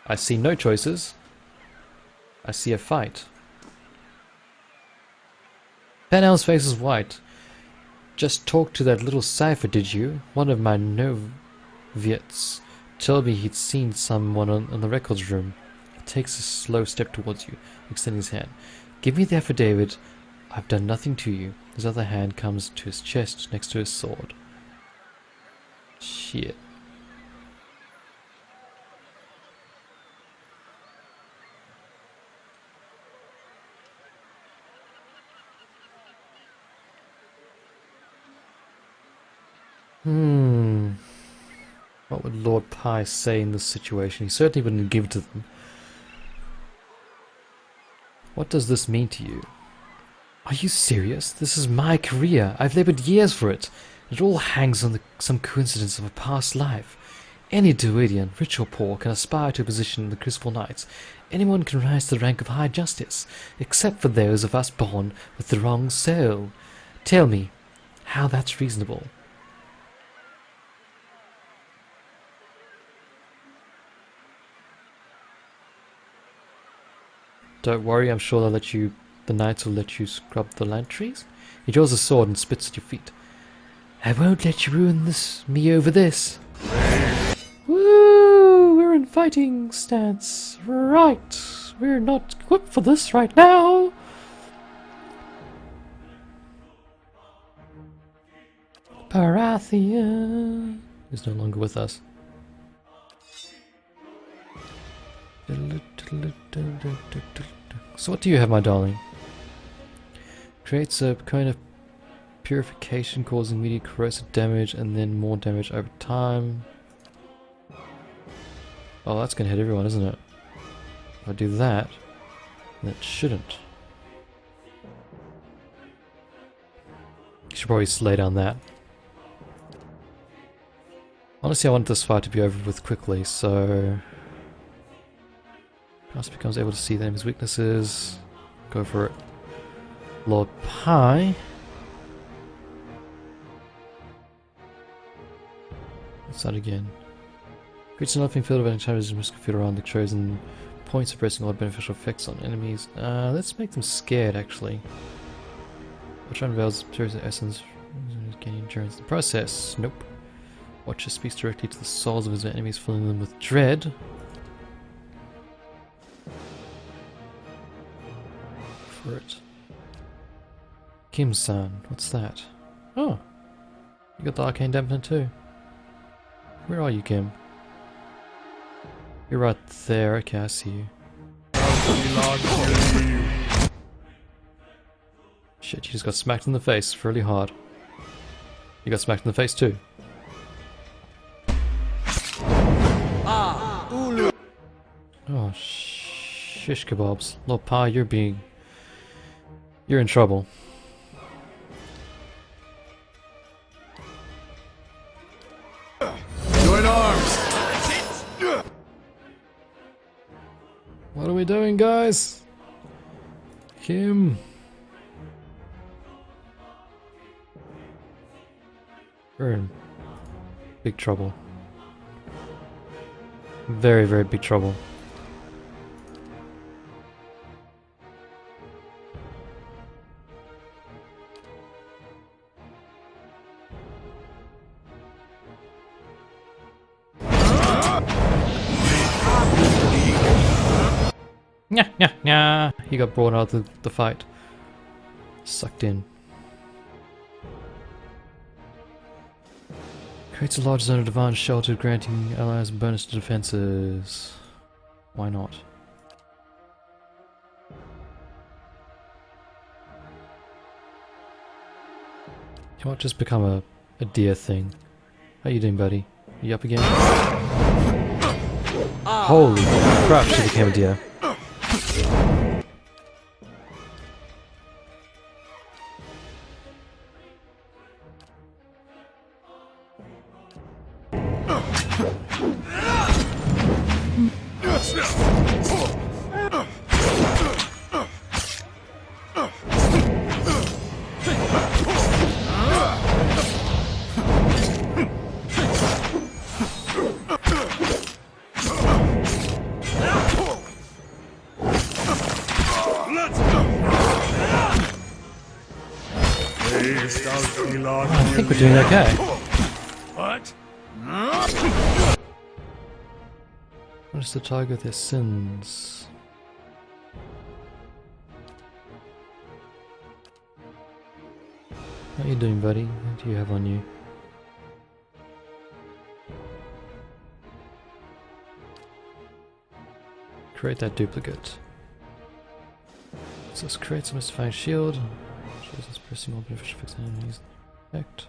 I see no choices. I see a fight. Penel's face is white. Just talked to that little cipher, did you? One of my novitiates told me he'd seen someone in the records room. He takes a slow step towards you, extending his hand. Give me the affidavit. I've done nothing to you. His other hand comes to his chest next to his sword. Shit. What would Lord Pi say in this situation? He certainly wouldn't give it to them. What does this mean to you? Are you serious? This is my career. I've labored years for it. It all hangs on some coincidence of a past life. Any Druidian, rich or poor, can aspire to a position in the Crucible Knights. Anyone can rise to the rank of High Justice, except for those of us born with the wrong soul. Tell me how that's reasonable. Don't worry, I'm sure the knights will let you scrub the land trees. He draws a sword and spits at your feet. I won't let you ruin me over this. Woo! We're in fighting stance. Right. We're not equipped for this right now. Parathia is no longer with us. So what do you have, my darling? Creates a kind of purification causing immediate corrosive damage and then more damage over time. Oh, that's gonna hit everyone, isn't it? If I do that, then it shouldn't. Should probably lay down that. Honestly, I want this fight to be over with quickly, so... Mouse becomes able to see the enemy's weaknesses. Go for it. Lord Pi. What's that again? Creates an open field of anti-terrorism risk field around the chosen points, suppressing all beneficial effects on enemies. Let's make them scared, actually. Which unveils serious essence, gaining endurance in the process. Nope. Watcher speaks directly to the souls of his enemies, filling them with dread. For it. Kim-san, what's that? Oh, you got the arcane dampener too. Where are you, Kim? You're right there. Okay, I see you. Shit, you just got smacked in the face really hard. You got smacked in the face too. Oh, shish kebabs. Lord Pi, you're in trouble. Join arms! What are we doing, guys? Kim. We're in big trouble. Very, very big trouble. Nya. He got brought out of the fight. Sucked in. Creates a large zone of divine shelter, granting allies a bonus to defenses. Why not? You might just become a deer thing. How you doing, buddy? You up again? Holy crap, she became a deer. I think we're doing okay. What? What is the target of their sins? How you doing, buddy? What do you have on you? Create that duplicate. So let's create some mystifying shield. Shows us pressing all beneficial effects on enemies. Effect.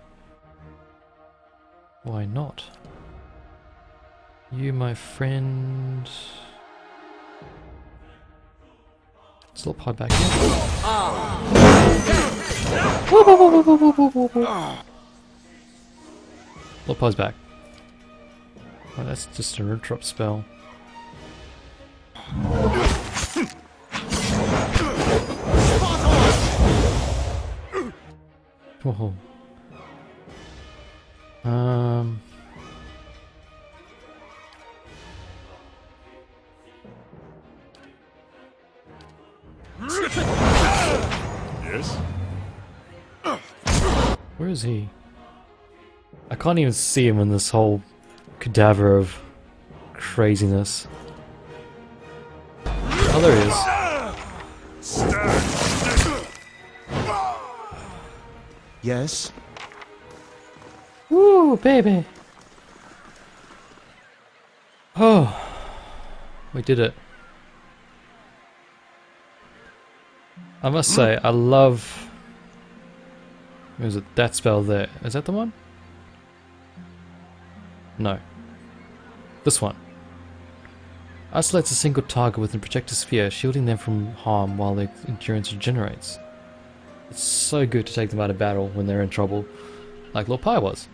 Why not? You, my friend... Slip high back here. Slip high's back. Oh, that's just an interrupt spell. Whoa. Yes? Where is he? I can't even see him in this whole cadaver of craziness. Oh, there he is. Yes? Woo, baby! Oh, we did it. I must say, I love... Where is it? That spell there. Is that the one? No. This one. Isolates a single target with a projector sphere, shielding them from harm while their endurance regenerates. It's so good to take them out of battle when they're in trouble, like Lord Pi was.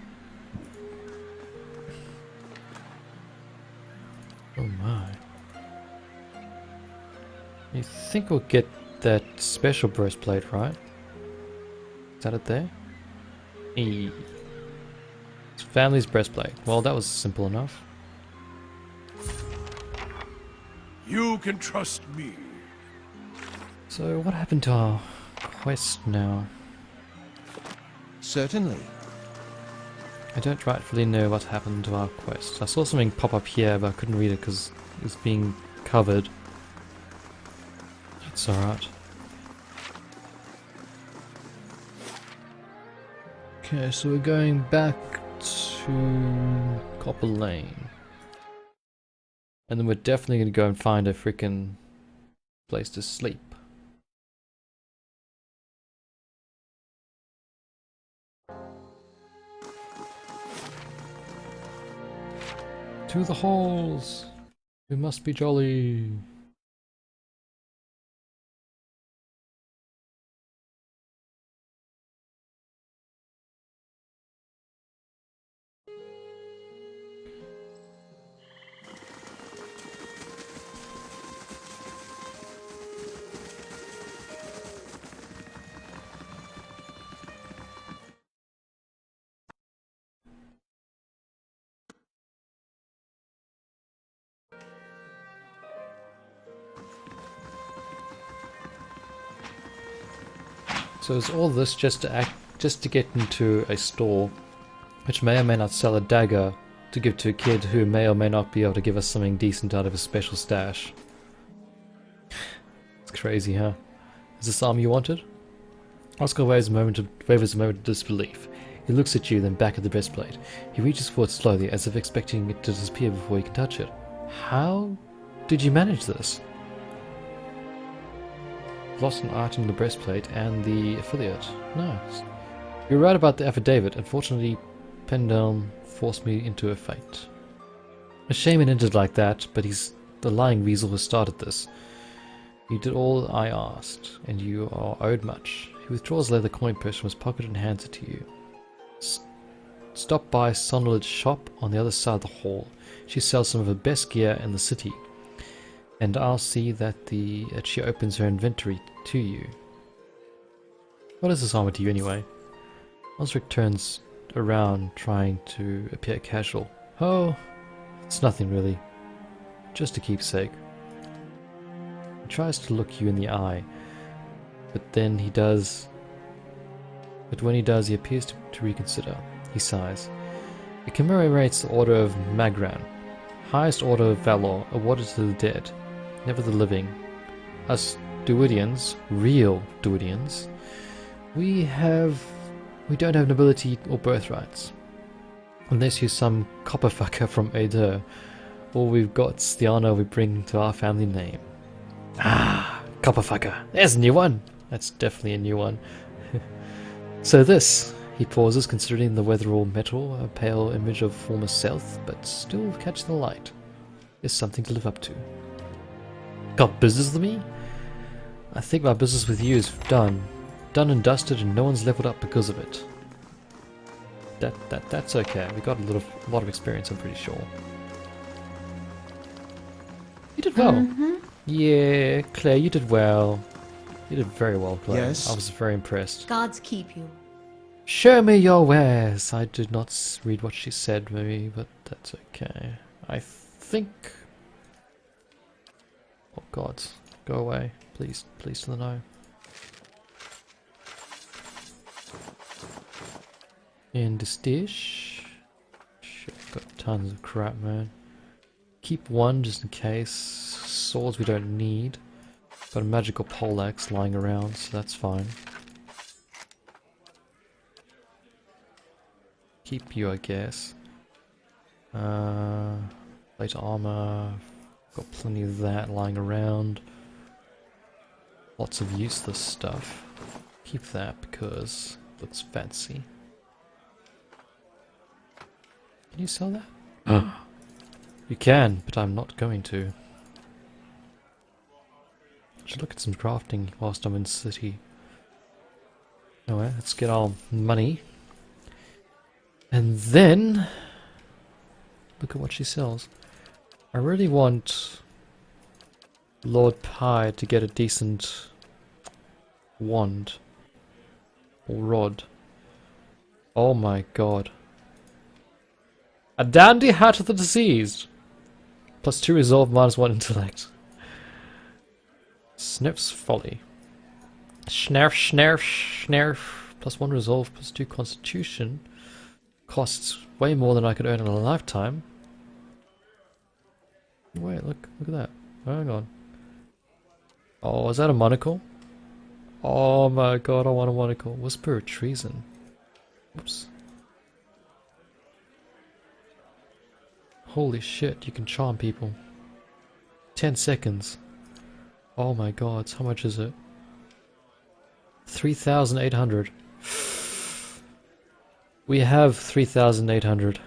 Oh my. You think we'll get that special breastplate, right? Is that it there? It's family's breastplate. Well, that was simple enough. You can trust me. So what happened to our quest now? Certainly. I don't rightfully know what happened to our quest. I saw something pop up here, but I couldn't read it because it was being covered. That's alright. Okay, so we're going back to Copper Lane. And then we're definitely going to go and find a freaking place to sleep. To the halls! We must be jolly! So is all this just to get into a store, which may or may not sell a dagger to give to a kid who may or may not be able to give us something decent out of his special stash? It's crazy, huh? Is this armor you wanted? Oscar wavers a moment of disbelief. He looks at you, then back at the breastplate. He reaches forward slowly, as if expecting it to disappear before he can touch it. How did you manage this? Lost an item in the breastplate and the affiliate. Nice. You're right about the affidavit. Unfortunately, Pendulum forced me into a fate. A shame it ended like that, but he's the lying weasel who started this. You did all I asked, and you are owed much. He withdraws a leather coin purse from his pocket and hands it to you. Stop by Sonolid's shop on the other side of the hall. She sells some of her best gear in the city. And I'll see that she opens her inventory to you. What is this armor to you anyway? Osric turns around, trying to appear casual. Oh, it's nothing really. Just a keepsake. He tries to look you in the eye, but when he does, he appears to reconsider. He sighs. It commemorates the Order of Magran, highest order of valor awarded to the dead, never the living. Us Druidians, real Druidians, we don't have nobility or birthrights. Unless you're some copperfucker from Adur, all we've got's the honor we bring to our family name. Ah, copperfucker. There's a new one. That's definitely a new one. So this, He pauses, considering the weather all metal, a pale image of former self, but still catch the light. Is something to live up to. Got business with me? I think my business with you is done. Done and dusted, and no one's leveled up because of it. That's okay. We got a lot of experience, I'm pretty sure. You did well. Yeah, Claire, you did well. You did very well, Claire. Yes? I was very impressed. Gods keep you. Show me your wares. I did not read what she said, maybe, but that's okay. I think... Oh God, go away. Please, please to the no. And this dish. Shit, got tons of crap, man. Keep one just in case. Swords we don't need. Got a magical poleaxe lying around, so that's fine. Keep you, I guess. Plate armor. Got plenty of that lying around. Lots of useless stuff. Keep that because it looks fancy. Can you sell that? You can, but I'm not going to. Should look at some crafting whilst I'm in the city. Anyway, let's get our money. And then look at what she sells. I really want Lord Pye to get a decent wand or rod. Oh my god. A dandy hat of the deceased! Plus 2 resolve, minus 1 intellect. Sniff's folly. Snarf, snarf, snarf. Plus 1 resolve, plus 2 constitution. Costs way more than I could earn in a lifetime. Wait, look at that. Hang on. Oh, is that a monocle? Oh my god, I want a monocle. Whisper of treason. Oops. Holy shit, you can charm people. 10 seconds. Oh my god, how much is it? 3,800. We have 3,800.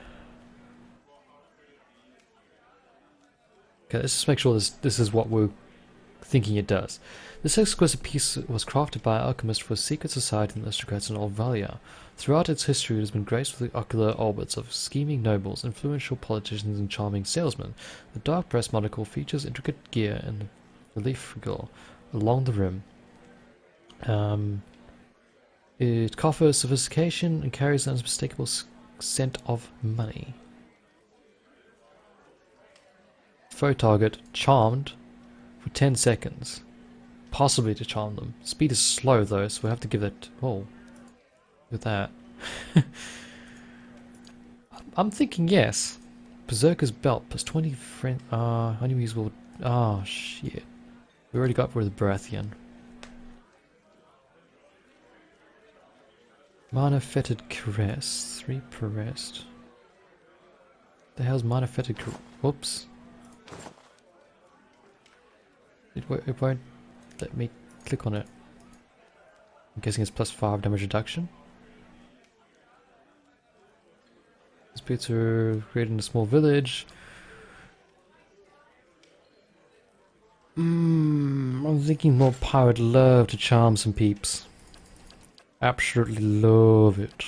Okay, let's just make sure this is what we're thinking it does. This exquisite piece was crafted by an alchemist for a secret society in the aristocrats in Old Valia. Throughout its history, it has been graced with the ocular orbits of scheming nobles, influential politicians, and charming salesmen. The dark breast monocle features intricate gear and relief figure along the rim. It offers sophistication and carries an unmistakable scent of money. Foe target charmed for 10 seconds. Possibly to charm them. Speed is slow though, so we'll have to give it... Oh. Look at that. I'm thinking yes. Berserker's belt plus 20 friend... enemies will... Oh shit. We already got rid of the Baratheon. Mana fetid caress. 3 per rest. The hell's mana fetid caress? Whoops. It won't let me click on it. I'm guessing it's plus 5 damage reduction. These bits are created in a small village. I'm thinking Lord Pye would love to charm some peeps. Absolutely love it.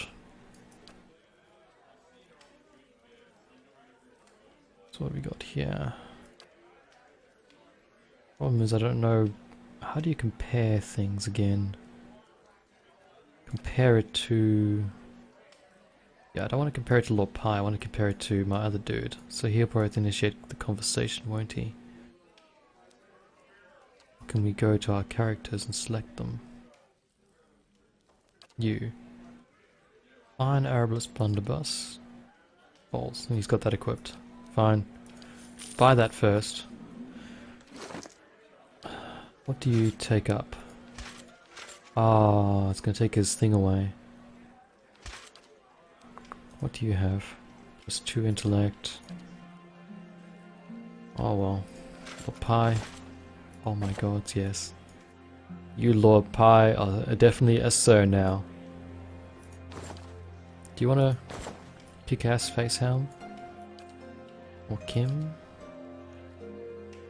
So what have we got here? Problem is I don't know, how do you compare things again? Compare it to... Yeah, I don't want to compare it to Lord Pye, I want to compare it to my other dude. So he'll probably initiate the conversation, won't he? Can we go to our characters and select them? You. Iron Arbalist Blunderbuss. Balls, and he's got that equipped. Fine. Buy that first. What do you take up? Ah, it's gonna take his thing away. What do you have? Just 2 intellect. Oh well. Lord Pye. Oh my god, yes. You Lord Pye are definitely a sir now. Do you want to kick-ass Facehound? Or Kim?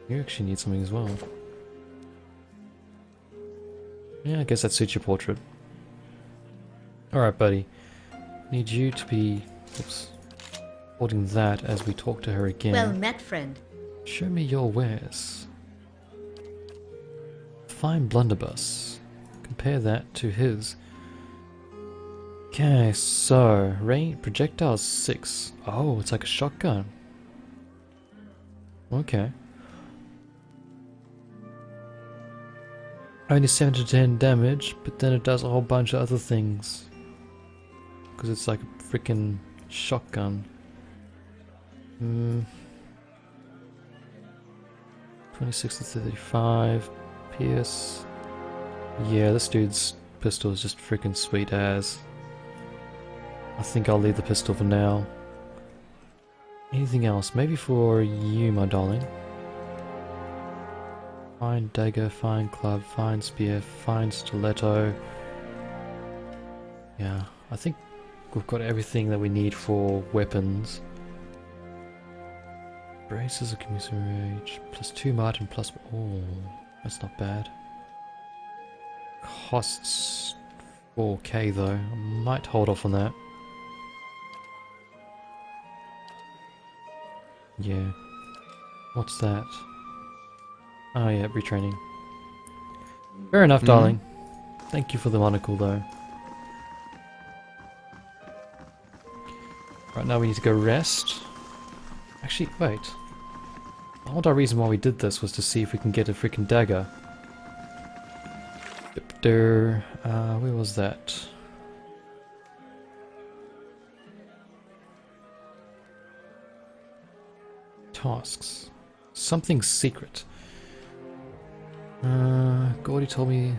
You actually need something as well. Yeah, I guess that suits your portrait. Alright, buddy. Need you to be... Oops. Holding that as we talk to her again. Well met, friend. Show me your wares. Fine blunderbuss. Compare that to his. Okay, so range projectile 6. Oh, it's like a shotgun. Okay. Only 7 to 10 damage, but then it does a whole bunch of other things. Because it's like a freaking shotgun. 26 to 35. Pierce. Yeah, this dude's pistol is just freaking sweet as. I think I'll leave the pistol for now. Anything else? Maybe for you, my darling. Fine dagger, fine club, fine spear, fine stiletto. Yeah, I think we've got everything that we need for weapons. Braces of commuting rage, plus 2 margin, plus... Oh, that's not bad. Costs 4k though. I might hold off on that. Yeah. What's that? Oh yeah, retraining. Fair enough, darling. Thank you for the monocle though. Right now we need to go rest. Actually, wait. The whole reason why we did this was to see if we can get a freaking dagger. Where was that? Tasks. Something secret. Gordy told me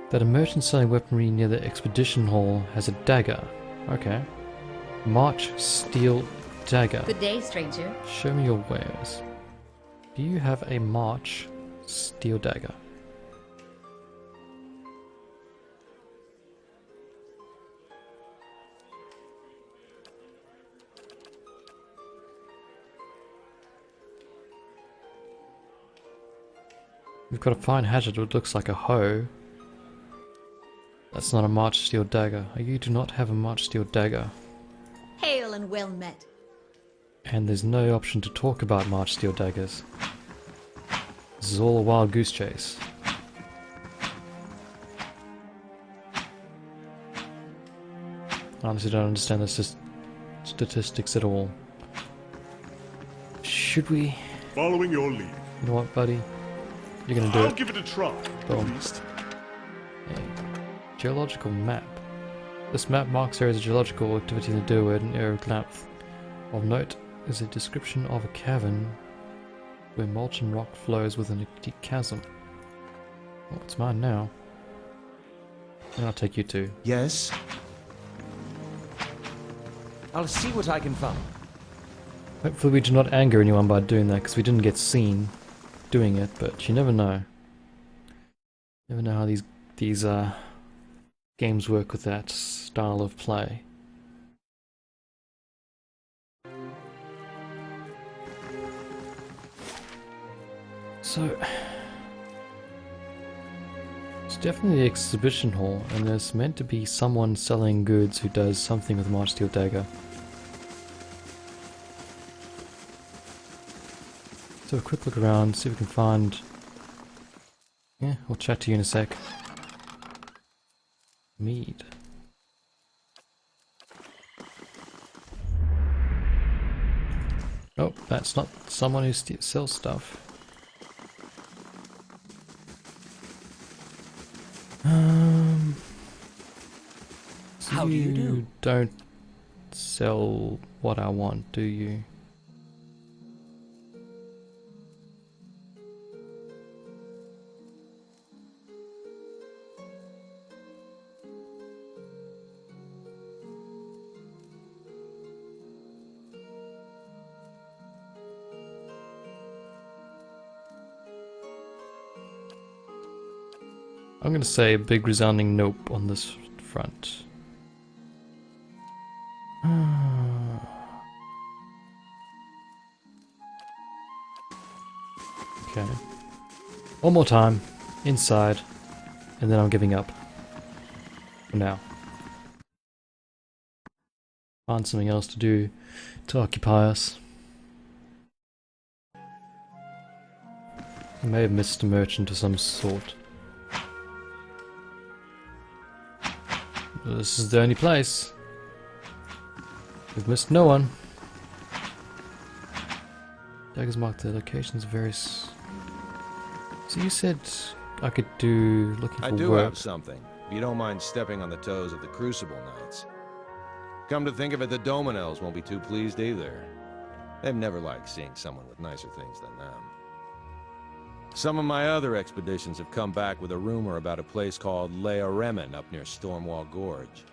that a merchant selling weaponry near the expedition hall has a dagger. Okay. March steel dagger. Good day, stranger. Show me your wares. Do you have a March steel dagger? We've got a fine hatchet which looks like a hoe. That's not a March steel dagger. You do not have a March steel dagger. Hail and well met. And there's no option to talk about March steel daggers. This is all a wild goose chase. I honestly don't understand the statistics at all. Should we? Following your lead. You know what, buddy? You're gonna do I'll it. give it a try, Boom. at least. A geological map. This map marks areas of geological activity in the Durwood and area of Glanth. Of note is a description of a cavern where molten rock flows within a deep chasm. Oh, it's mine now. And I'll take you too. Yes? I'll see what I can find. Hopefully we do not anger anyone by doing that, because we didn't get seen doing it, but you never know. Never know how these games work with that style of play. So it's definitely the exhibition hall, and there's meant to be someone selling goods who does something with March Steel Dagger. So a quick look around, see if we can find... Yeah, we'll chat to you in a sec. Mead. Oh, that's not someone who sells stuff. So How do you do? You don't sell what I want, do you? I'm gonna say a big resounding nope on this front. Okay. One more time. Inside. And then I'm giving up. For now. Find something else to do to occupy us. I may have missed a merchant of some sort. This is the only place. We've missed no one. Daggers mark the locations of various... So you said I could do looking for work. I do have something. If you don't mind stepping on the toes of the Crucible Knights. Come to think of it, the Dominels won't be too pleased either. They've never liked seeing someone with nicer things than them. Some of my other expeditions have come back with a rumor about a place called Leia Remen up near Stormwall Gorge.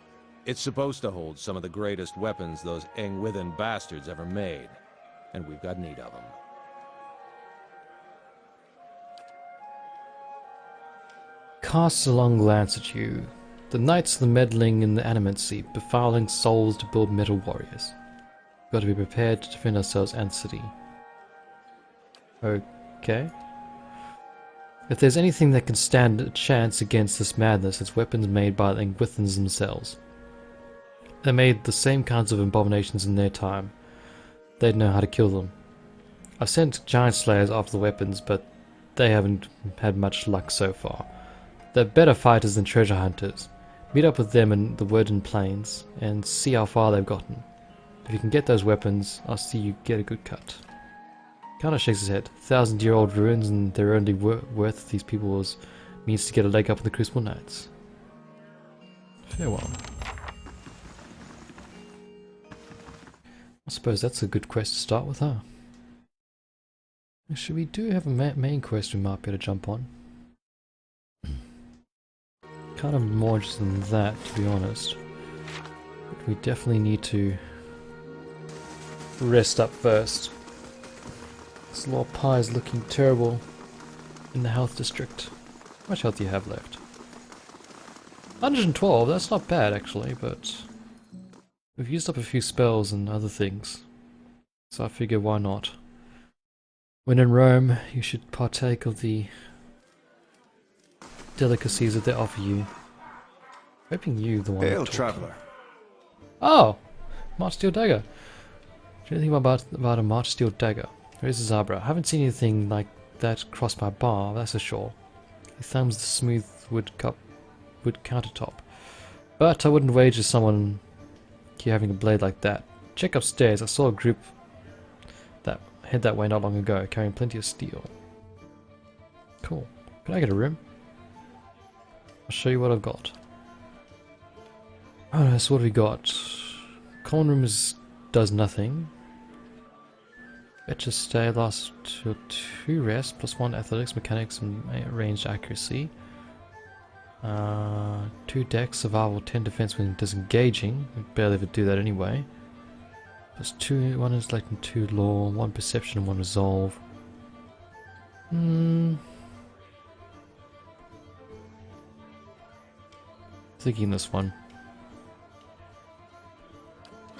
It's supposed to hold some of the greatest weapons those Engwithan bastards ever made, and we've got need of them. Casts a long glance at you. The knights of the meddling in the animancy, befuddling souls to build metal warriors. We've got to be prepared to defend ourselves and the city. Okay. If there's anything that can stand a chance against this madness, it's weapons made by the Engwithans themselves. They made the same kinds of abominations in their time. They'd know how to kill them. I've sent giant slayers after the weapons, but they haven't had much luck so far. They're better fighters than treasure hunters. Meet up with them in the Woodland Plains and see how far they've gotten. If you can get those weapons, I'll see you get a good cut. Kinda shakes his head. 1,000-year-old ruins, and their only worth these people was means to get a leg up on the Crucible Knights. Farewell. I suppose that's a good quest to start with, huh? Actually, we do have a main quest we might be able to jump on. Kind of more interested in that, to be honest. But we definitely need to rest up first. This Lord Pie is looking terrible in the health district. How much health do you have left? 112, that's not bad actually, but we've used up a few spells and other things. So I figure why not? When in Rome, you should partake of the delicacies that they offer you. Hoping you the one. Hail, traveler. Oh! March Steel Dagger. Do you know anything about a March Steel Dagger? Where's Zabra? I haven't seen anything like that cross my bar, that's for sure. He thumbs the smooth wood countertop. But I wouldn't wager someone here having a blade like that. Check upstairs, I saw a group that head that way not long ago, carrying plenty of steel. Cool. Can I get a room? I'll show you what I've got. Alright, so what have we got? Common room does nothing. Betcha stay lasts till 2 rest, plus 1 athletics, mechanics, and ranged accuracy. 2 dex, survival, 10 defense when disengaging. We barely ever do that anyway. Plus 2, 1 intellect and 2 law, 1 perception and 1 resolve. Thinking this one.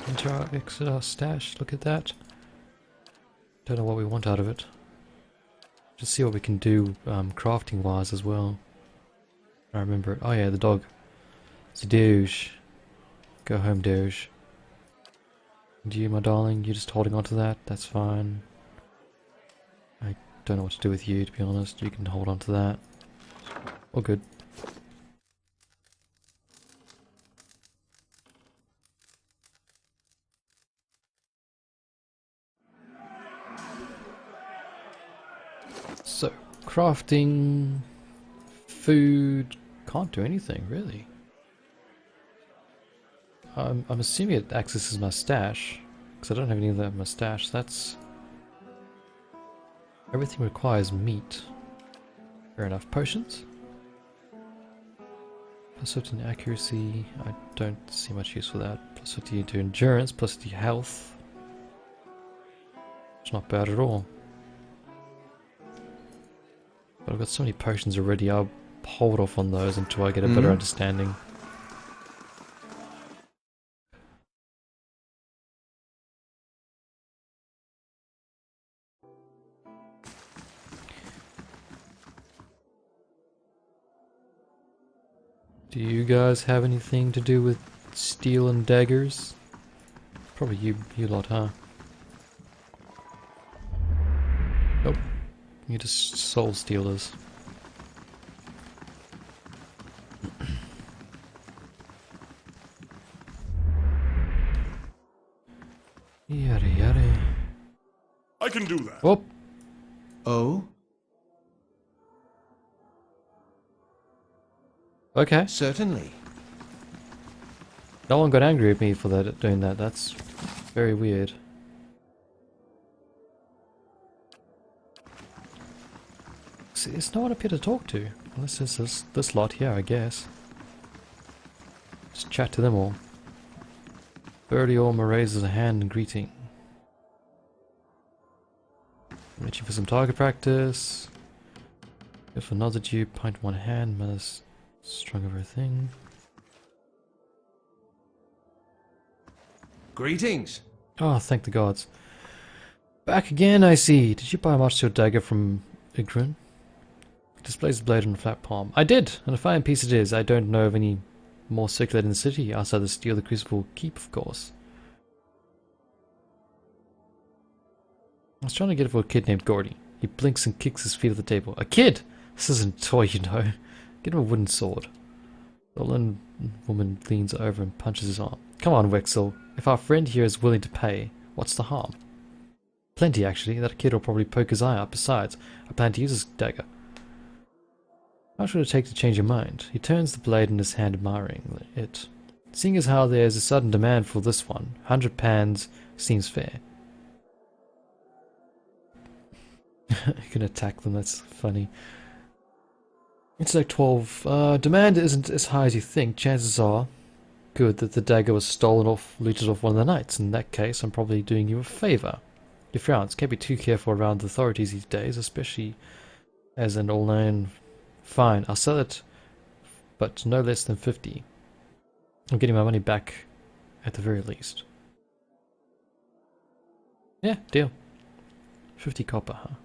Enter our exit our stash, look at that. Don't know what we want out of it. Just see what we can do crafting wise as well. I remember it. Oh yeah, the dog. It's a douche. Go home, douche. And you, my darling, you're just holding on to that? That's fine. I don't know what to do with you, to be honest. You can hold on to that. All good. So, crafting, food, can't do anything really. I'm assuming it accesses my stash, because I don't have any of that in my stash. That's... everything requires meat. Fair enough. Potions? Plus 15 accuracy, I don't see much use for that. Plus 50 to endurance, plus 50 health. It's not bad at all. But I've got so many potions already, I'll hold off on those until I get a better understanding. Do you guys have anything to do with steel and daggers? Probably you lot, huh? Nope. You're just soul stealers. Yada yada. I can do that. Oh! Oh? Okay. Certainly. No one got angry at me for that doing that. That's very weird. See, there's no one up here to talk to. Unless it's this lot here, I guess. Just chat to them all. Birdie Ormer raises a hand in greeting. Reaching for some target practice. If another Jew pint one hand, mother's strung of her thing. Greetings. Oh, thank the gods. Back again, I see. Did you buy a martial dagger from Igrin? Displays the blade on a flat palm. I did, and a fine piece it is. I don't know of any more circulated in the city, outside the Steel the Crucible keep, of course. I was trying to get it for a kid named Gordy. He blinks and kicks his feet at the table. A kid? This isn't a toy, you know. Get him a wooden sword. The Olin woman leans over and punches his arm. Come on, Wexel. If our friend here is willing to pay, what's the harm? Plenty, actually. That kid will probably poke his eye out. Besides, I plan to use this dagger. How much would it take to change your mind? He turns the blade in his hand, admiring it. Seeing as how there is a sudden demand for this one, 100 pans seems fair. You can attack them, that's funny. Intellect 12. Demand isn't as high as you think. Chances are good that the dagger was looted off one of the knights. In that case, I'm probably doing you a favour. He frowns. Can't be too careful around the authorities these days, especially as an all-known... Fine, I'll sell it, but no less than 50. I'm getting my money back at the very least. Yeah, deal. 50 copper, huh?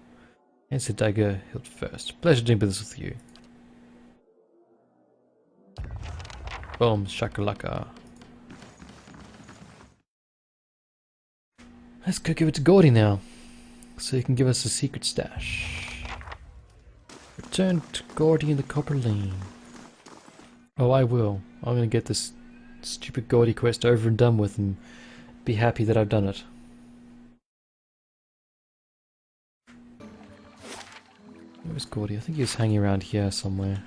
Hence the dagger hilt first. Pleasure doing business with you. Boom, shakalaka. Let's go give it to Gordy now, so he can give us a secret stash. Return to Gordy in the Copper Lane. Oh, I will. I'm gonna get this stupid Gordy quest over and done with and be happy that I've done it. Where's Gordy? I think he was hanging around here somewhere.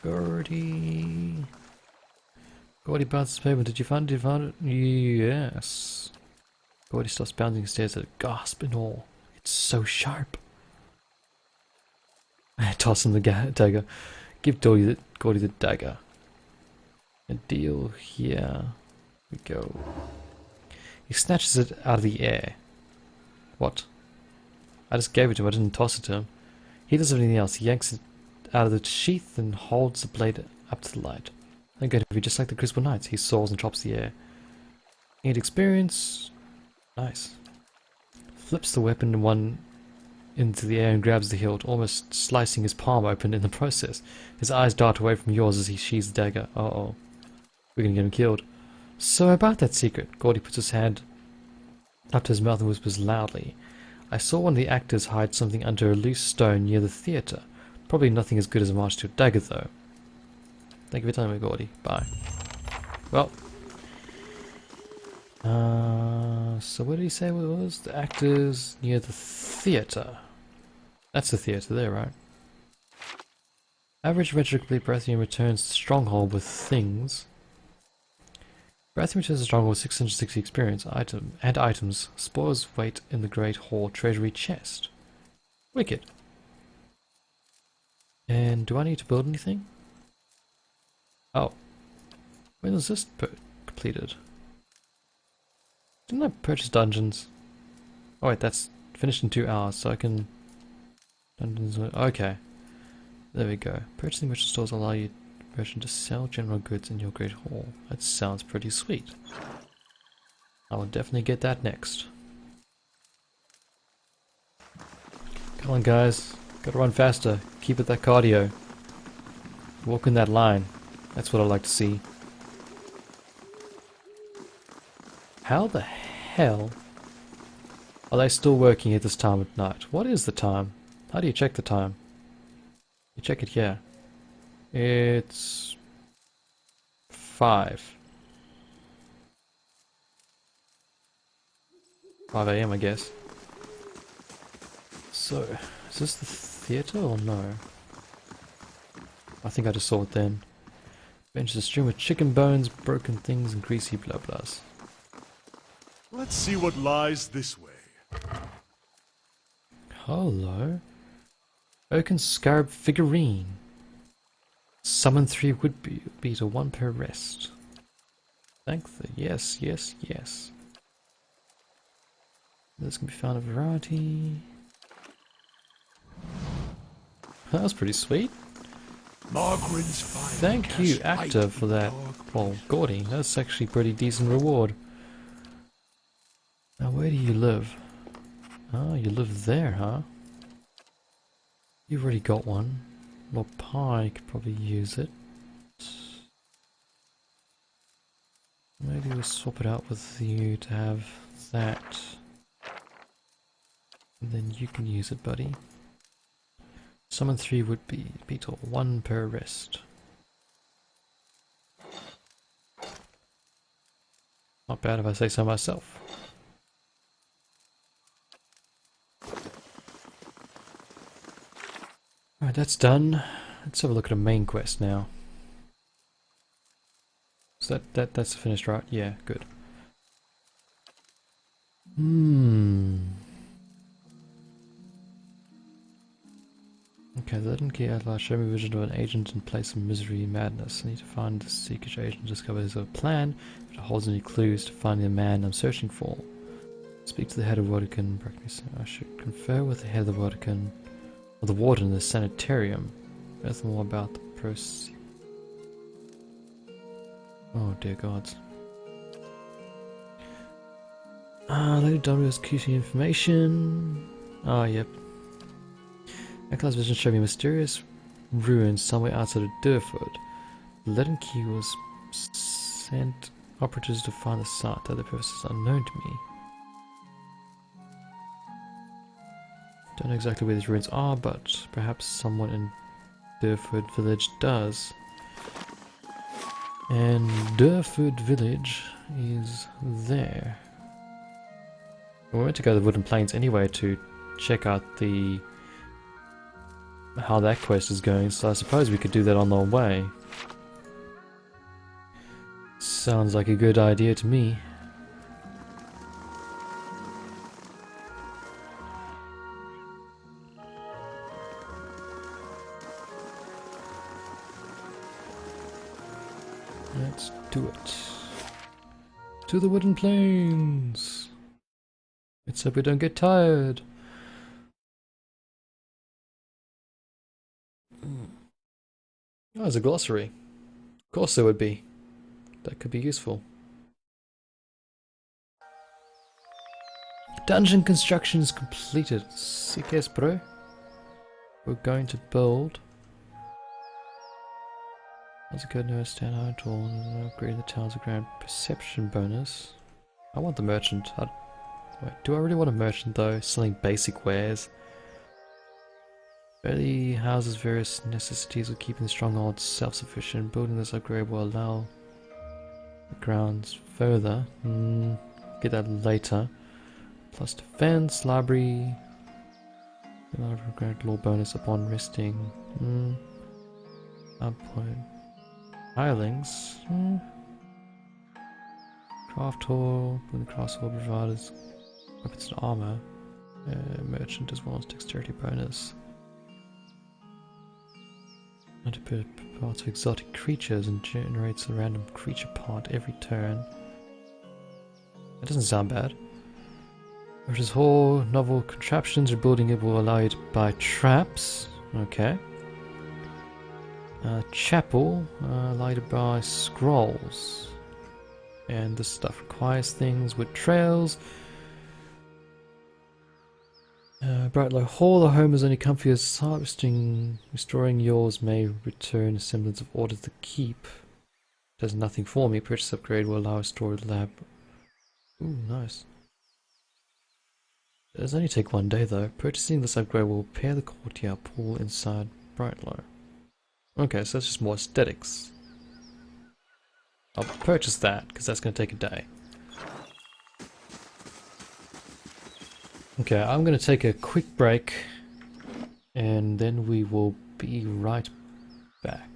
Gordy. Gordy bounces pavement. Did you find it? Did you find it? Yes. Gordy starts bouncing stairs at a gasp and all. It's so sharp. I toss him the dagger. Give Gordy the dagger. A deal here. We go. He snatches it out of the air. What? I just gave it to him. I didn't toss it to him. He does anything else. He yanks it out of the sheath and holds the blade up to the light. I'm going to be just like the Crucible Knights. He soars and chops the air. Need experience. Nice. Flips the weapon into the air and grabs the hilt, almost slicing his palm open in the process. His eyes dart away from yours as he sheathes the dagger. Uh-oh. We're gonna get him killed. So about that secret. Gordy puts his hand up to his mouth and whispers loudly. I saw one of the actors hide something under a loose stone near the theatre. Probably nothing as good as a march to a dagger, though. Thank you for telling me, Gordy. Bye. Well. So what did he say it was? The actors near the theatre. That's the theatre there, right? Average adventure complete. Brathian returns to Stronghold with things. Brathian returns to Stronghold with 660 experience items. Spoils wait in the Great Hall Treasury chest. Wicked. And do I need to build anything? Oh. When was this completed? Didn't I purchase dungeons? Oh wait, that's finished in 2 hours, so I can... Dungeons... Okay. There we go. Purchasing merchant stores allow you merchant to sell general goods in your Great Hall. That sounds pretty sweet. I will definitely get that next. Come on, guys. Gotta run faster. Keep it that cardio. Walk in that line. That's what I like to see. How the hell are they still working at this time at night? What is the time? How do you check the time? You check it here. It's 5 a.m. I guess. So, is this the theatre or no? I think I just saw it then. Bench is strewn with chicken bones, broken things, and greasy blah blahs. Let's see what lies this way. Hello. Oaken scarab figurine. Summon 3 would be to 1 per rest. Thank the yes, yes, yes. This can be found a variety. That was pretty sweet. Margaret's fine. Thank you, actor, for that. Well, Gordy, that's actually pretty decent reward. Now, where do you live? Oh, you live there, huh? You've already got one. Well, Pi could probably use it. Maybe we'll swap it out with you to have that. And then you can use it, buddy. Summon 3 would be beetle, 1 per rest. Not bad if I say so myself. Alright, that's done. Let's have a look at a main quest now. So that's finished, right? Yeah, good. Okay, the legend key outlaw show me vision of an agent in place of misery and madness. I need to find the secret agent and discover his plan, if it holds any clues to finding the man I'm searching for. Speak to the head of Vatican. I should confer with the head of the Vatican, or the warden in the sanitarium. Nothing more about the process. Oh dear gods. Lady W is keeping information. Oh, yep. Eckler's vision showed me mysterious ruins somewhere outside of Durford. The leaden key was sent operatives to find the site. The other purpose is unknown to me. Don't know exactly where these ruins are, but perhaps someone in Durford village does. And Durford village is there. We went to go to the Wooden Plains anyway to check out how that quest is going, so I suppose we could do that on the way. Sounds like a good idea to me. Let's do it. To the Wooden Plains! Let's hope we don't get tired. Oh, there's a glossary. Of course there would be. That could be useful. Dungeon construction is completed. Sick as bro. We're going to build. How's it go? No stand out at all. Upgrade the town's grand perception bonus. I want the merchant. Wait, do I really want a merchant though? Selling basic wares. Early houses various necessities of keeping the stronghold self-sufficient. Building this upgrade will allow the grounds further. Get that later. Plus defense, library. Upgrade law bonus upon resting. Point. Hirelings. Craft hall. When the craft hall provides weapons and armor. Merchant as well as dexterity bonus. And to put parts of exotic creatures and generates a random creature part every turn. That doesn't sound bad. Versus hall, novel contraptions, rebuilding it will allow you to buy traps. Okay. Chapel, allow you to buy scrolls. And this stuff requires things with trails. Brightlow Hall, the home is only comfy as harvesting. Restoring yours may return a semblance of order to the keep. Does nothing for me. Purchase upgrade will allow a storage lab. Ooh, nice. Does only take 1 day though. Purchasing this upgrade will repair the courtyard pool inside Brightlow. Okay, so that's just more aesthetics. I'll purchase that, because that's going to take a day. Okay, I'm going to take a quick break, and then we will be right back.